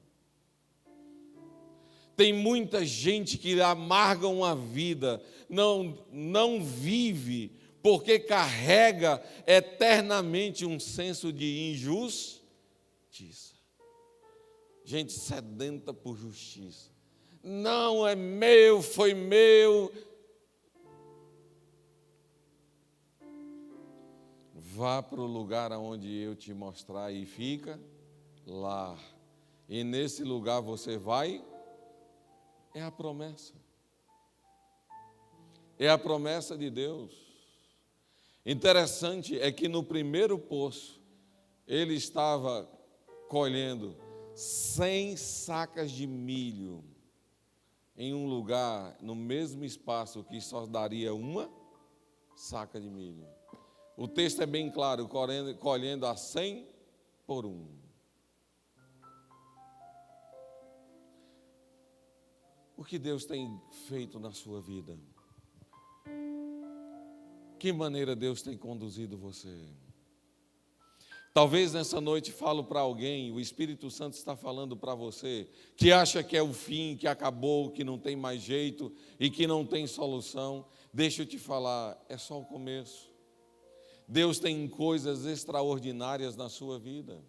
Tem muita gente que amargam a vida, não vive, porque carrega eternamente um senso de injustiça. Gente sedenta por justiça. Não é meu, foi meu. Vá para o lugar onde eu te mostrar e fica lá. E nesse lugar você vai. É a promessa. É a promessa de Deus. Interessante é que no primeiro poço, ele estava colhendo 100 sacas de milho em um lugar, no mesmo espaço que só daria uma saca de milho. O texto é bem claro, colhendo a 100 por 1. O que Deus tem feito na sua vida? Que maneira Deus tem conduzido você? Talvez nessa noite falo para alguém, o Espírito Santo está falando para você, que acha que é o fim, que acabou, que não tem mais jeito e que não tem solução. Deixa eu te falar, é só o começo. Deus tem coisas extraordinárias na sua vida.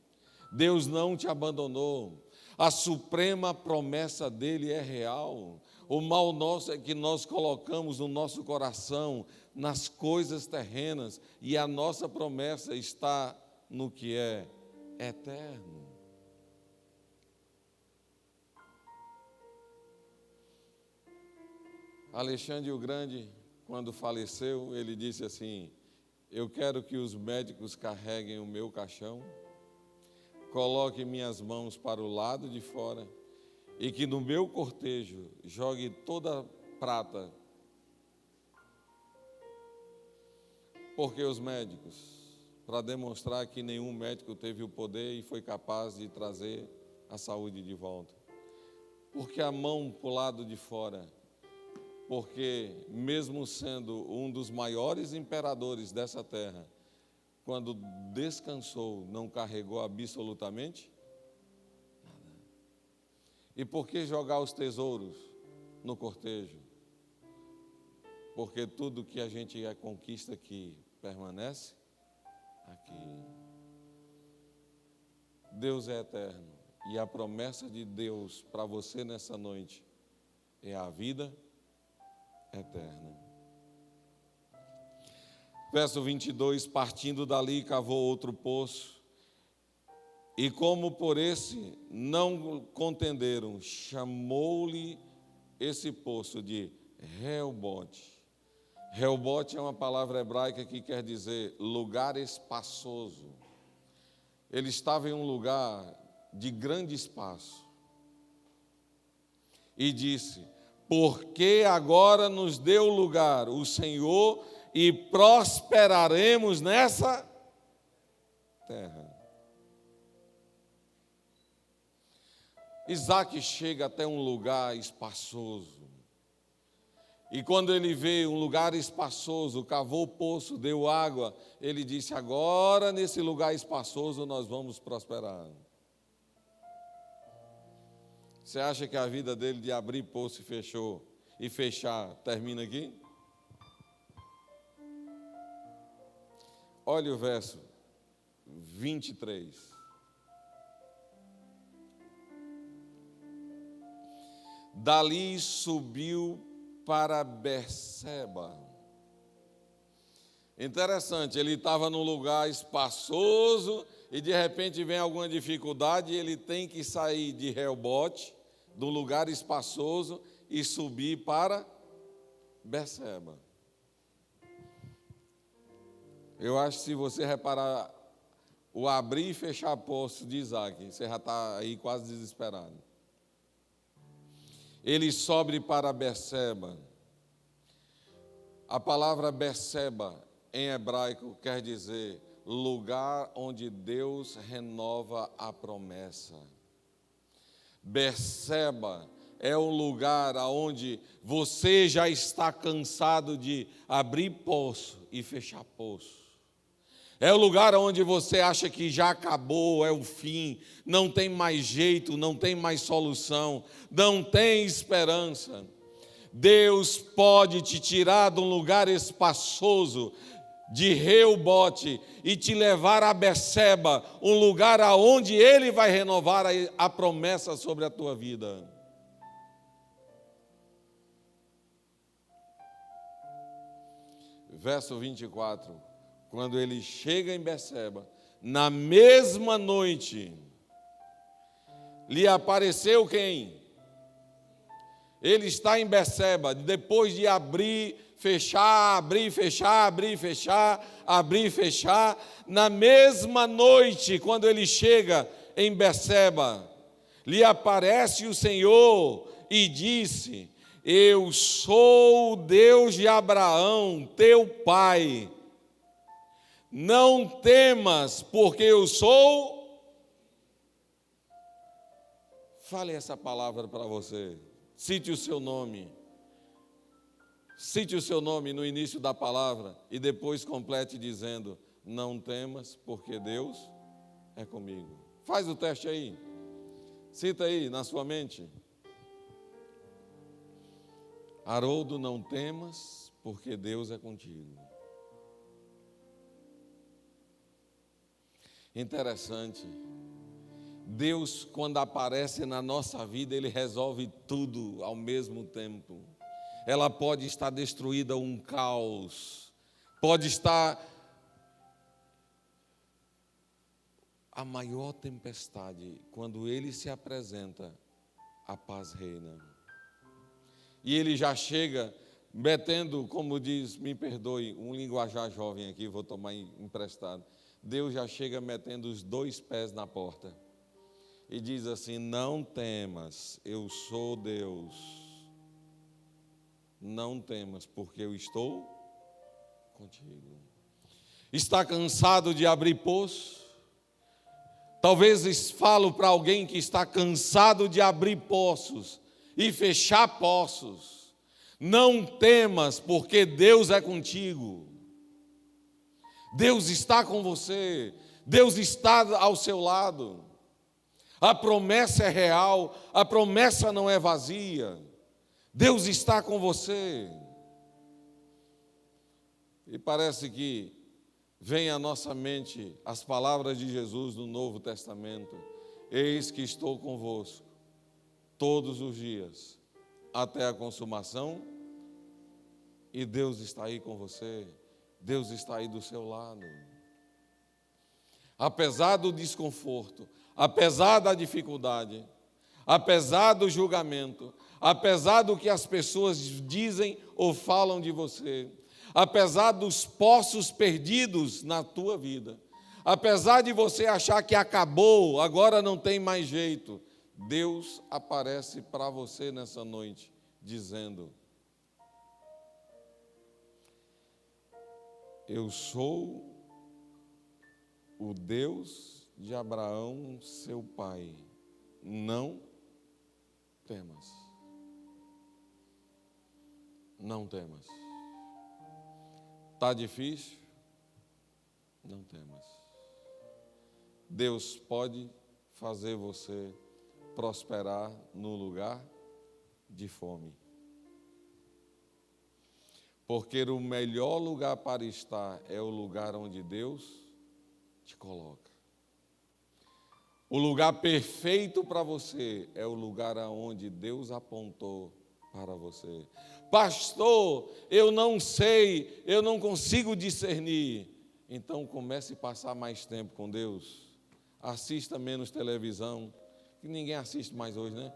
Deus não te abandonou. A suprema promessa dele é real. O mal nosso é que nós colocamos o nosso coração nas coisas terrenas e a nossa promessa está no que é eterno. Alexandre o Grande, quando faleceu, ele disse assim: eu quero que os médicos carreguem o meu caixão, coloque minhas mãos para o lado de fora e que no meu cortejo jogue toda a prata. Porque os médicos, para demonstrar que nenhum médico teve o poder e foi capaz de trazer a saúde de volta. Porque a mão para o lado de fora, porque mesmo sendo um dos maiores imperadores dessa terra, quando descansou, não carregou absolutamente nada. E por que jogar os tesouros no cortejo? Porque tudo que a gente conquista aqui permanece aqui. Deus é eterno e a promessa de Deus para você nessa noite é a vida eterna. Verso 22, partindo dali, cavou outro poço, e como por esse não contenderam, chamou-lhe esse poço de Reobote. Reobote é uma palavra hebraica que quer dizer lugar espaçoso. Ele estava em um lugar de grande espaço. E disse: porque agora nos deu lugar o Senhor e prosperaremos nessa terra. Isaac chega até um lugar espaçoso. E quando ele vê um lugar espaçoso, cavou o poço, deu água, ele disse: agora nesse lugar espaçoso nós vamos prosperar. Você acha que a vida dele de abrir poço e fechar termina aqui? Olha o verso 23. Dali subiu para Berseba. Interessante, ele estava num lugar espaçoso e de repente vem alguma dificuldade e ele tem que sair de Reobote, do lugar espaçoso, e subir para Berseba. Eu acho que se você reparar o abrir e fechar poço de Isaac, você já está aí quase desesperado. ele sobe para Berseba. A palavra Berseba, em hebraico, quer dizer lugar onde Deus renova a promessa. Berseba é um lugar onde você já está cansado de abrir poço e fechar poço. É o lugar onde você acha que já acabou, é o fim, não tem mais jeito, não tem mais solução, não tem esperança. Deus pode te tirar de um lugar espaçoso, de Reobote, e te levar a Berseba, um lugar aonde Ele vai renovar a promessa sobre a tua vida. Verso 24, quando ele chega em Berseba, na mesma noite, lhe apareceu quem? Ele está em Berseba, depois de abrir, fechar, abrir, fechar, abrir, fechar, abrir, fechar. Na mesma noite, quando ele chega em Berseba, lhe aparece o Senhor e disse: eu sou o Deus de Abraão, teu pai. Não temas, porque eu sou. Fale essa palavra para você. Cite o seu nome. Cite o seu nome no início da palavra e depois complete dizendo: não temas, porque Deus é comigo. Faz o teste aí. Cita aí na sua mente. Haroldo, não temas, porque Deus é contigo. Interessante. Deus, quando aparece na nossa vida, Ele resolve tudo ao mesmo tempo. Ela pode estar destruída, um caos. Pode estar a maior tempestade. Quando Ele se apresenta, a paz reina. E Ele já chega metendo, como diz, me perdoe, um linguajar jovem aqui, vou tomar emprestado. Deus já chega metendo os 2 pés na porta. E diz assim: não temas, eu sou Deus. Não temas, porque eu estou contigo. Está cansado de abrir poço? Talvez falo para alguém que está cansado de abrir poços e fechar poços. Não temas, porque Deus é contigo. Deus está com você. Deus está ao seu lado. A promessa é real, a promessa não é vazia. Deus está com você. E parece que vem à nossa mente as palavras de Jesus no Novo Testamento: eis que estou convosco todos os dias, até a consumação. E Deus está aí com você, Deus está aí do seu lado. Apesar do desconforto, apesar da dificuldade, apesar do julgamento, apesar do que as pessoas dizem ou falam de você, apesar dos poços perdidos na tua vida, apesar de você achar que acabou, agora não tem mais jeito, Deus aparece para você nessa noite, dizendo: eu sou o Deus de Abraão, seu pai. Não temas. Não temas. Está difícil? Não temas. Deus pode fazer você prosperar no lugar de fome. Porque o melhor lugar para estar é o lugar onde Deus te coloca. O lugar perfeito para você é o lugar aonde Deus apontou para você. Pastor, eu não sei, eu não consigo discernir. Então comece a passar mais tempo com Deus. Assista menos televisão, que ninguém assiste mais hoje, né?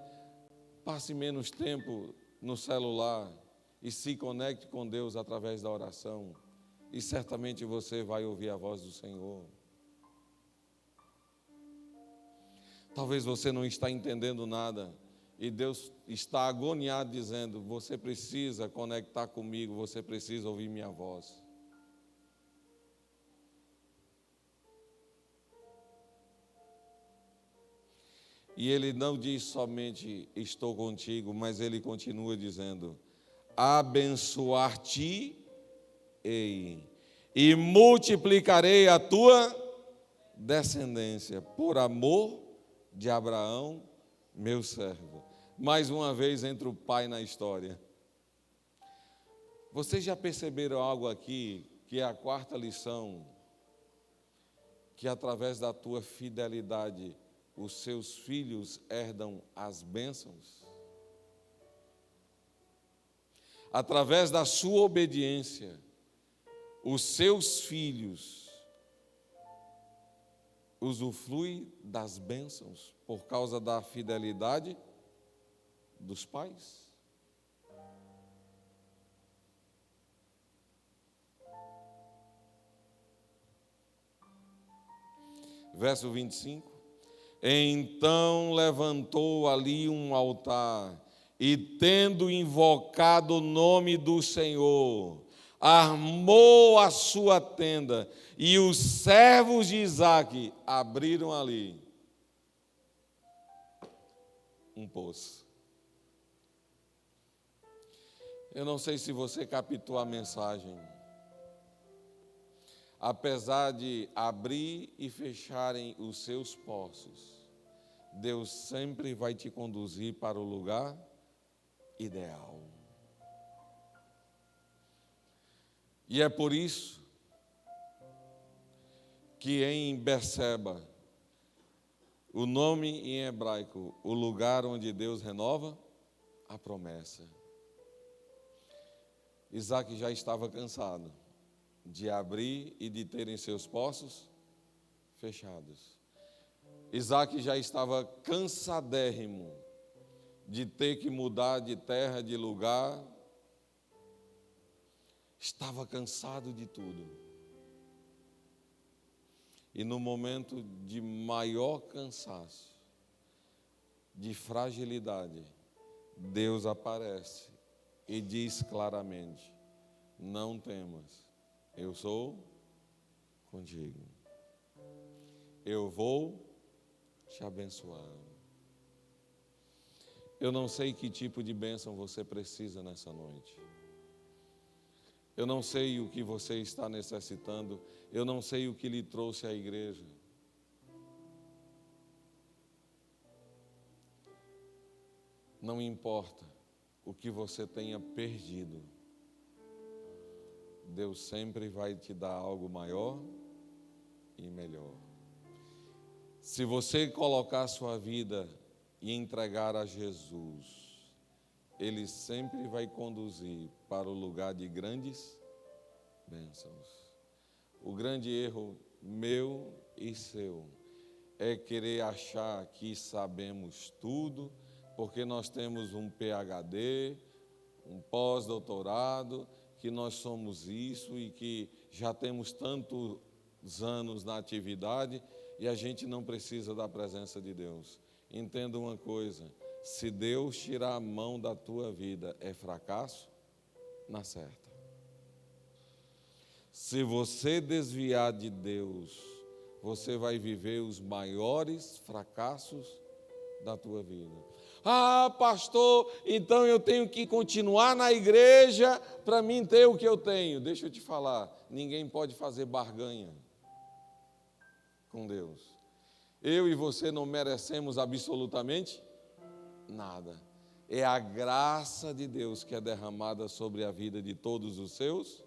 Passe menos tempo no celular e se conecte com Deus através da oração. E certamente você vai ouvir a voz do Senhor. Talvez você não está entendendo nada. E Deus está agoniado dizendo, você precisa conectar comigo, você precisa ouvir minha voz. E Ele não diz somente, estou contigo, mas Ele continua dizendo, abençoar-te-ei e multiplicarei a tua descendência, por amor de Abraão, meu servo. Mais uma vez entra o pai na história. Vocês já perceberam algo aqui, que é a quarta lição, que através da tua fidelidade, os seus filhos herdam as bênçãos? Através da sua obediência, os seus filhos usufruem das bênçãos por causa da fidelidade dos pais. Verso 25. Então levantou ali um altar e, tendo invocado o nome do Senhor, armou a sua tenda, e os servos de Isaque abriram ali um poço. Eu não sei se você captou a mensagem. Apesar de abrir e fecharem os seus poços, Deus sempre vai te conduzir para o lugar ideal. E é por isso que em Berseba, o nome em hebraico, o lugar onde Deus renova a promessa. Isaque já estava cansado de abrir e de terem seus poços fechados. Isaque já estava cansadérrimo de ter que mudar de terra, de lugar. Estava cansado de tudo. E no momento de maior cansaço, de fragilidade, Deus aparece e diz claramente, não temas, eu sou contigo. Eu vou te abençoar. Eu não sei que tipo de bênção você precisa nessa noite. Eu não sei o que você está necessitando. Eu não sei o que lhe trouxe à igreja. Não importa o que você tenha perdido. Deus sempre vai te dar algo maior e melhor. Se você colocar a sua vida e entregar a Jesus, Ele sempre vai conduzir para o lugar de grandes bênçãos. O grande erro meu e seu é querer achar que sabemos tudo, porque nós temos um PhD, um pós-doutorado, que nós somos isso e que já temos tantos anos na atividade e a gente não precisa da presença de Deus. Entenda uma coisa, se Deus tirar a mão da tua vida, é fracasso na certa. Se você desviar de Deus, você vai viver os maiores fracassos da tua vida. Ah, pastor, então eu tenho que continuar na igreja para mim ter o que eu tenho. Deixa eu te falar, ninguém pode fazer barganha com Deus. Eu e você não merecemos absolutamente nada. É a graça de Deus que é derramada sobre a vida de todos os seus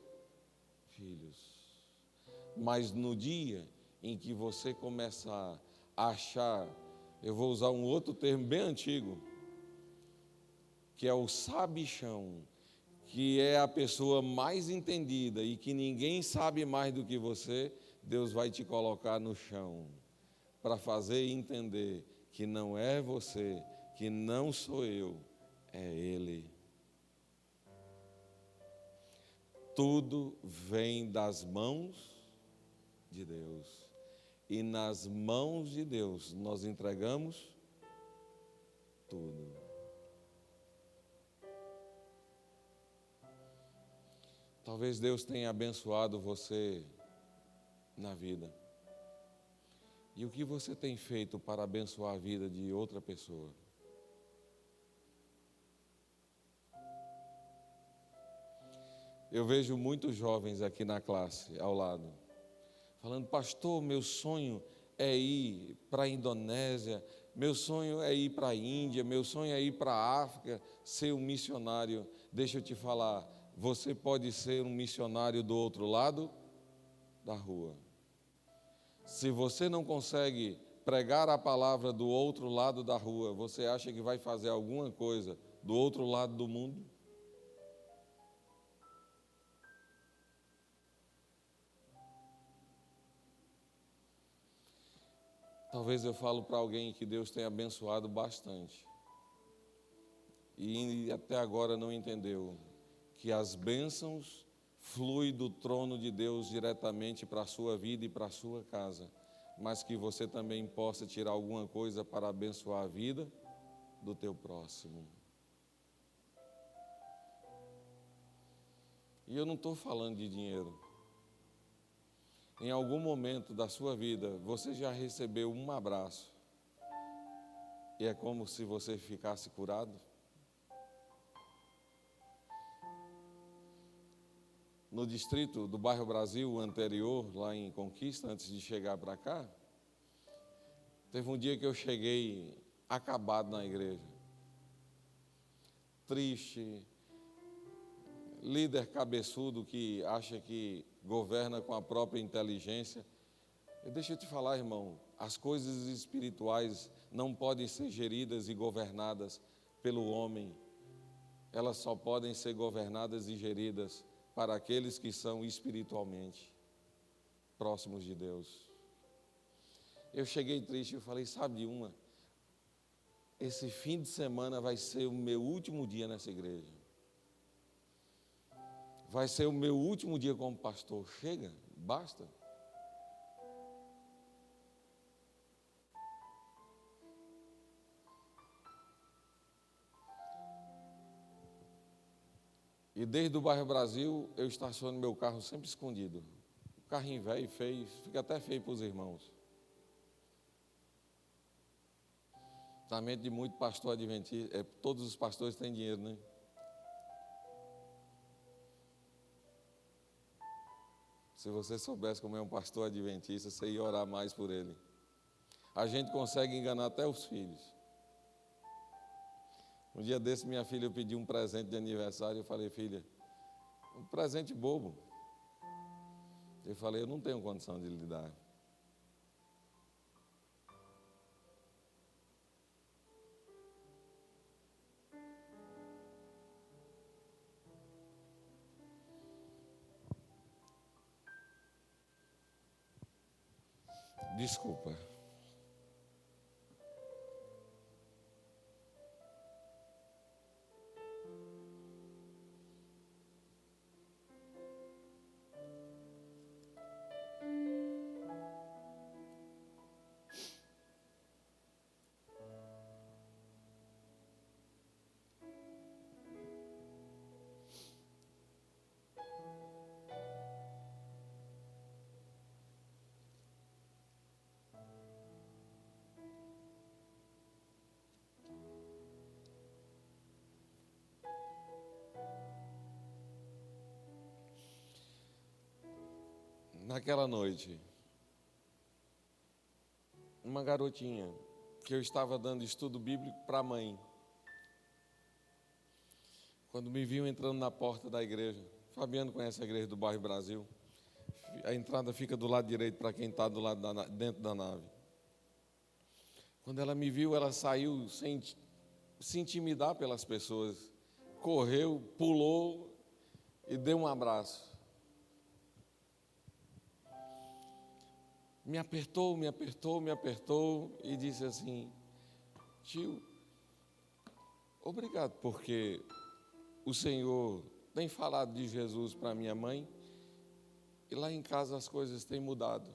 filhos. Mas no dia em que você começar a achar, eu vou usar um outro termo bem antigo, que é o sabichão, que é a pessoa mais entendida e que ninguém sabe mais do que você, Deus vai te colocar no chão para fazer entender que não é você, que não sou eu, é Ele. Tudo vem das mãos de Deus. E nas mãos de Deus nós entregamos tudo. Talvez Deus tenha abençoado você na vida. E o que você tem feito para abençoar a vida de outra pessoa? Eu vejo muitos jovens aqui na classe, ao lado, falando: pastor, meu sonho é ir para a Indonésia, meu sonho é ir para a Índia, meu sonho é ir para a África, ser um missionário. Deixa eu te falar, você pode ser um missionário do outro lado da rua. Se você não consegue pregar a palavra do outro lado da rua, você acha que vai fazer alguma coisa do outro lado do mundo? Talvez eu falo para alguém que Deus tenha abençoado bastante e até agora não entendeu que as bênçãos fluem do trono de Deus diretamente para a sua vida e para a sua casa, mas que você também possa tirar alguma coisa para abençoar a vida do teu próximo. E eu não estou falando de dinheiro. Em algum momento da sua vida, você já recebeu um abraço e é como se você ficasse curado? No distrito do bairro Brasil anterior, lá em Conquista, antes de chegar para cá, teve um dia que eu cheguei acabado na igreja, triste, líder cabeçudo que acha que governa com a própria inteligência. Deixa eu te falar, irmão, as coisas espirituais não podem ser geridas e governadas pelo homem. Elas só podem ser governadas e geridas para aqueles que são espiritualmente próximos de Deus. Eu cheguei triste e falei: sabe de uma? Esse fim de semana vai ser o meu último dia nessa igreja. Vai ser o meu último dia como pastor. Chega, basta. E desde o bairro Brasil, eu estaciono meu carro sempre escondido. O carrinho velho, feio, fica até feio para os irmãos. Na mente de muito pastor adventista, todos os pastores têm dinheiro, né? Se você soubesse como é um pastor adventista, você ia orar mais por ele. A gente consegue enganar até os filhos. Um dia desse, minha filha pediu um presente de aniversário. Eu falei: filha, um presente bobo. Eu falei: eu não tenho condição de lhe dar. Desculpa. Naquela noite, uma garotinha que eu estava dando estudo bíblico para a mãe, quando me viu entrando na porta da igreja, Fabiano conhece a igreja do bairro Brasil, a entrada fica do lado direito para quem está do lado dentro da nave. Quando ela me viu, ela saiu sem se intimidar pelas pessoas, correu, pulou e deu um abraço. Me apertou e disse assim: tio, obrigado porque o Senhor tem falado de Jesus para minha mãe e lá em casa as coisas têm mudado.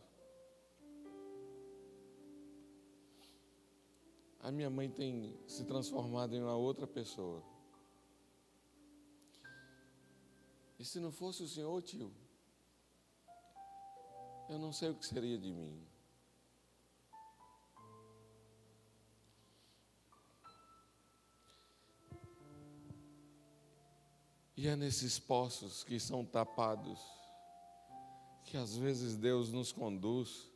A minha mãe tem se transformado em uma outra pessoa. E se não fosse o Senhor, tio, eu não sei o que seria de mim. E é nesses poços que são tapados que às vezes Deus nos conduz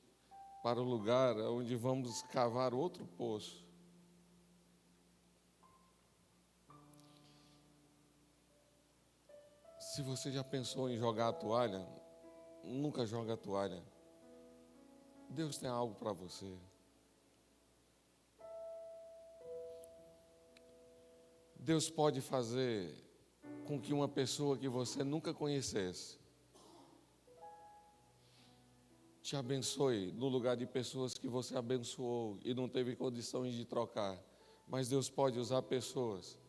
para o lugar onde vamos cavar outro poço. Se você já pensou em jogar a toalha, nunca joga a toalha. Deus tem algo para você. Deus pode fazer com que uma pessoa que você nunca conhecesse te abençoe no lugar de pessoas que você abençoou e não teve condições de trocar. Mas Deus pode usar pessoas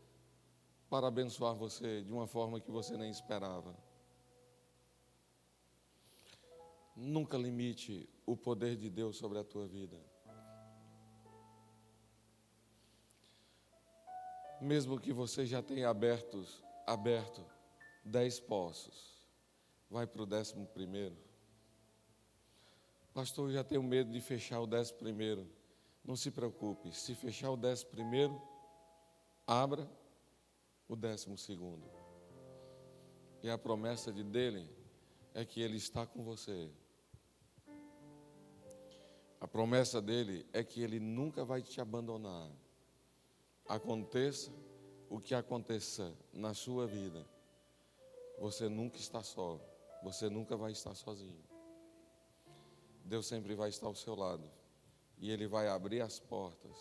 para abençoar você de uma forma que você nem esperava. Nunca limite o poder de Deus sobre a tua vida. Mesmo que você já tenha aberto 10 poços, vai para o 11º. Pastor, eu já tenho medo de fechar o 11º. Não se preocupe, se fechar o 11º, abra o 12º. E a promessa dele é que ele está com você. A promessa dele é que ele nunca vai te abandonar. Aconteça o que aconteça na sua vida, você nunca está só, você nunca vai estar sozinho. Deus sempre vai estar ao seu lado, e Ele vai abrir as portas,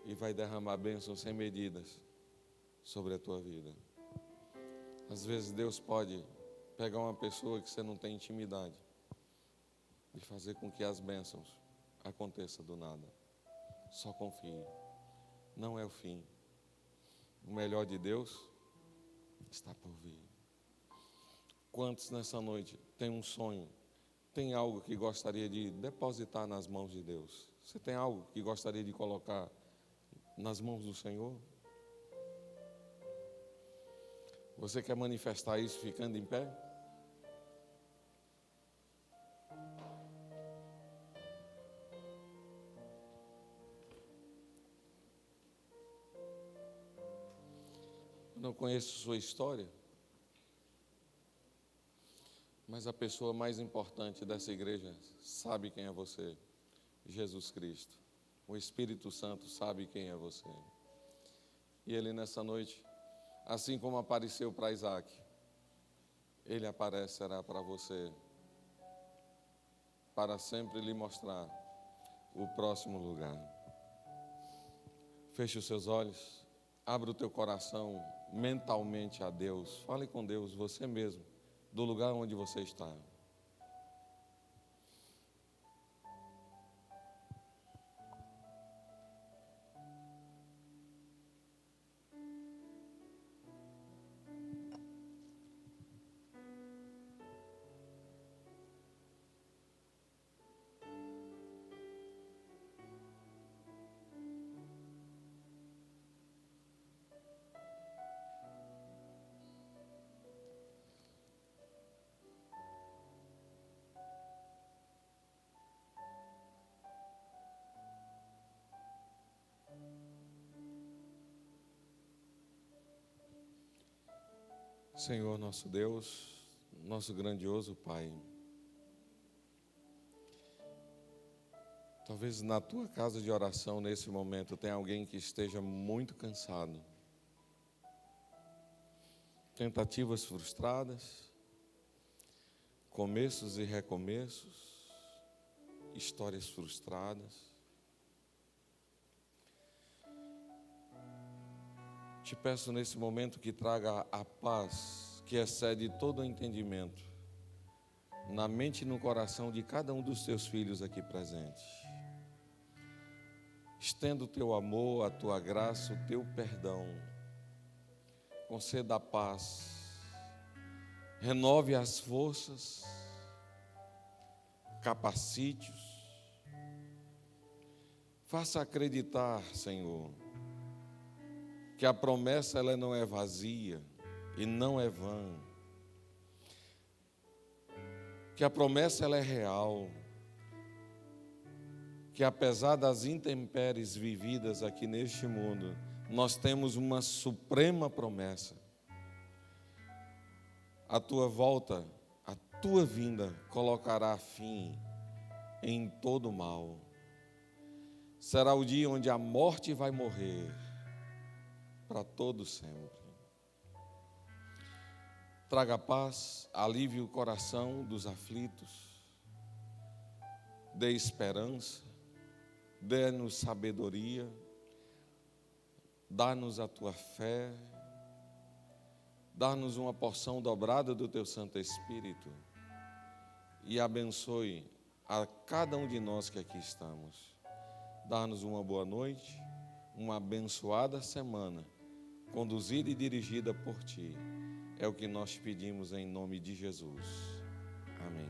e vai derramar bênçãos sem medidas sobre a tua vida. Às vezes Deus pode pegar uma pessoa que você não tem intimidade, e fazer com que as bênçãos aconteçam do nada. Só confie, não é o fim. O melhor de Deus está por vir. Quantos nessa noite têm um sonho, tem algo que gostaria de depositar nas mãos de Deus? Você tem algo que gostaria de colocar nas mãos do Senhor? Você quer manifestar isso ficando em pé? Não conheço sua história, mas a pessoa mais importante dessa igreja sabe quem é você, Jesus Cristo. O Espírito Santo sabe quem é você. E Ele nessa noite, assim como apareceu para Isaac, Ele aparecerá para você, para sempre lhe mostrar o próximo lugar. Feche os seus olhos, abra o teu coração mentalmente a Deus. Fale com Deus, você mesmo, do lugar onde você está. Senhor nosso Deus, nosso grandioso Pai, talvez na tua casa de oração nesse momento tem alguém que esteja muito cansado. Tentativas frustradas, começos e recomeços, histórias frustradas. Te peço nesse momento que traga a paz que excede todo o entendimento na mente e no coração de cada um dos teus filhos aqui presentes. Estenda o teu amor, a tua graça, o teu perdão. Conceda a paz. Renove as forças. Capacite-os. Faça acreditar, Senhor, que a promessa ela não é vazia e não é vã. que a promessa ela é real, que apesar das intempéries vividas aqui neste mundo, nós temos uma suprema promessa. A tua volta, a tua vinda colocará fim em todo mal. Será o dia onde a morte vai morrer para todo sempre. Traga paz, alivie o coração dos aflitos, dê esperança, dê-nos sabedoria, dá-nos a tua fé, dá-nos uma porção dobrada do teu Santo Espírito e abençoe a cada um de nós que aqui estamos. Dá-nos uma boa noite, uma abençoada semana, conduzida e dirigida por Ti. É o que nós pedimos em nome de Jesus. Amém.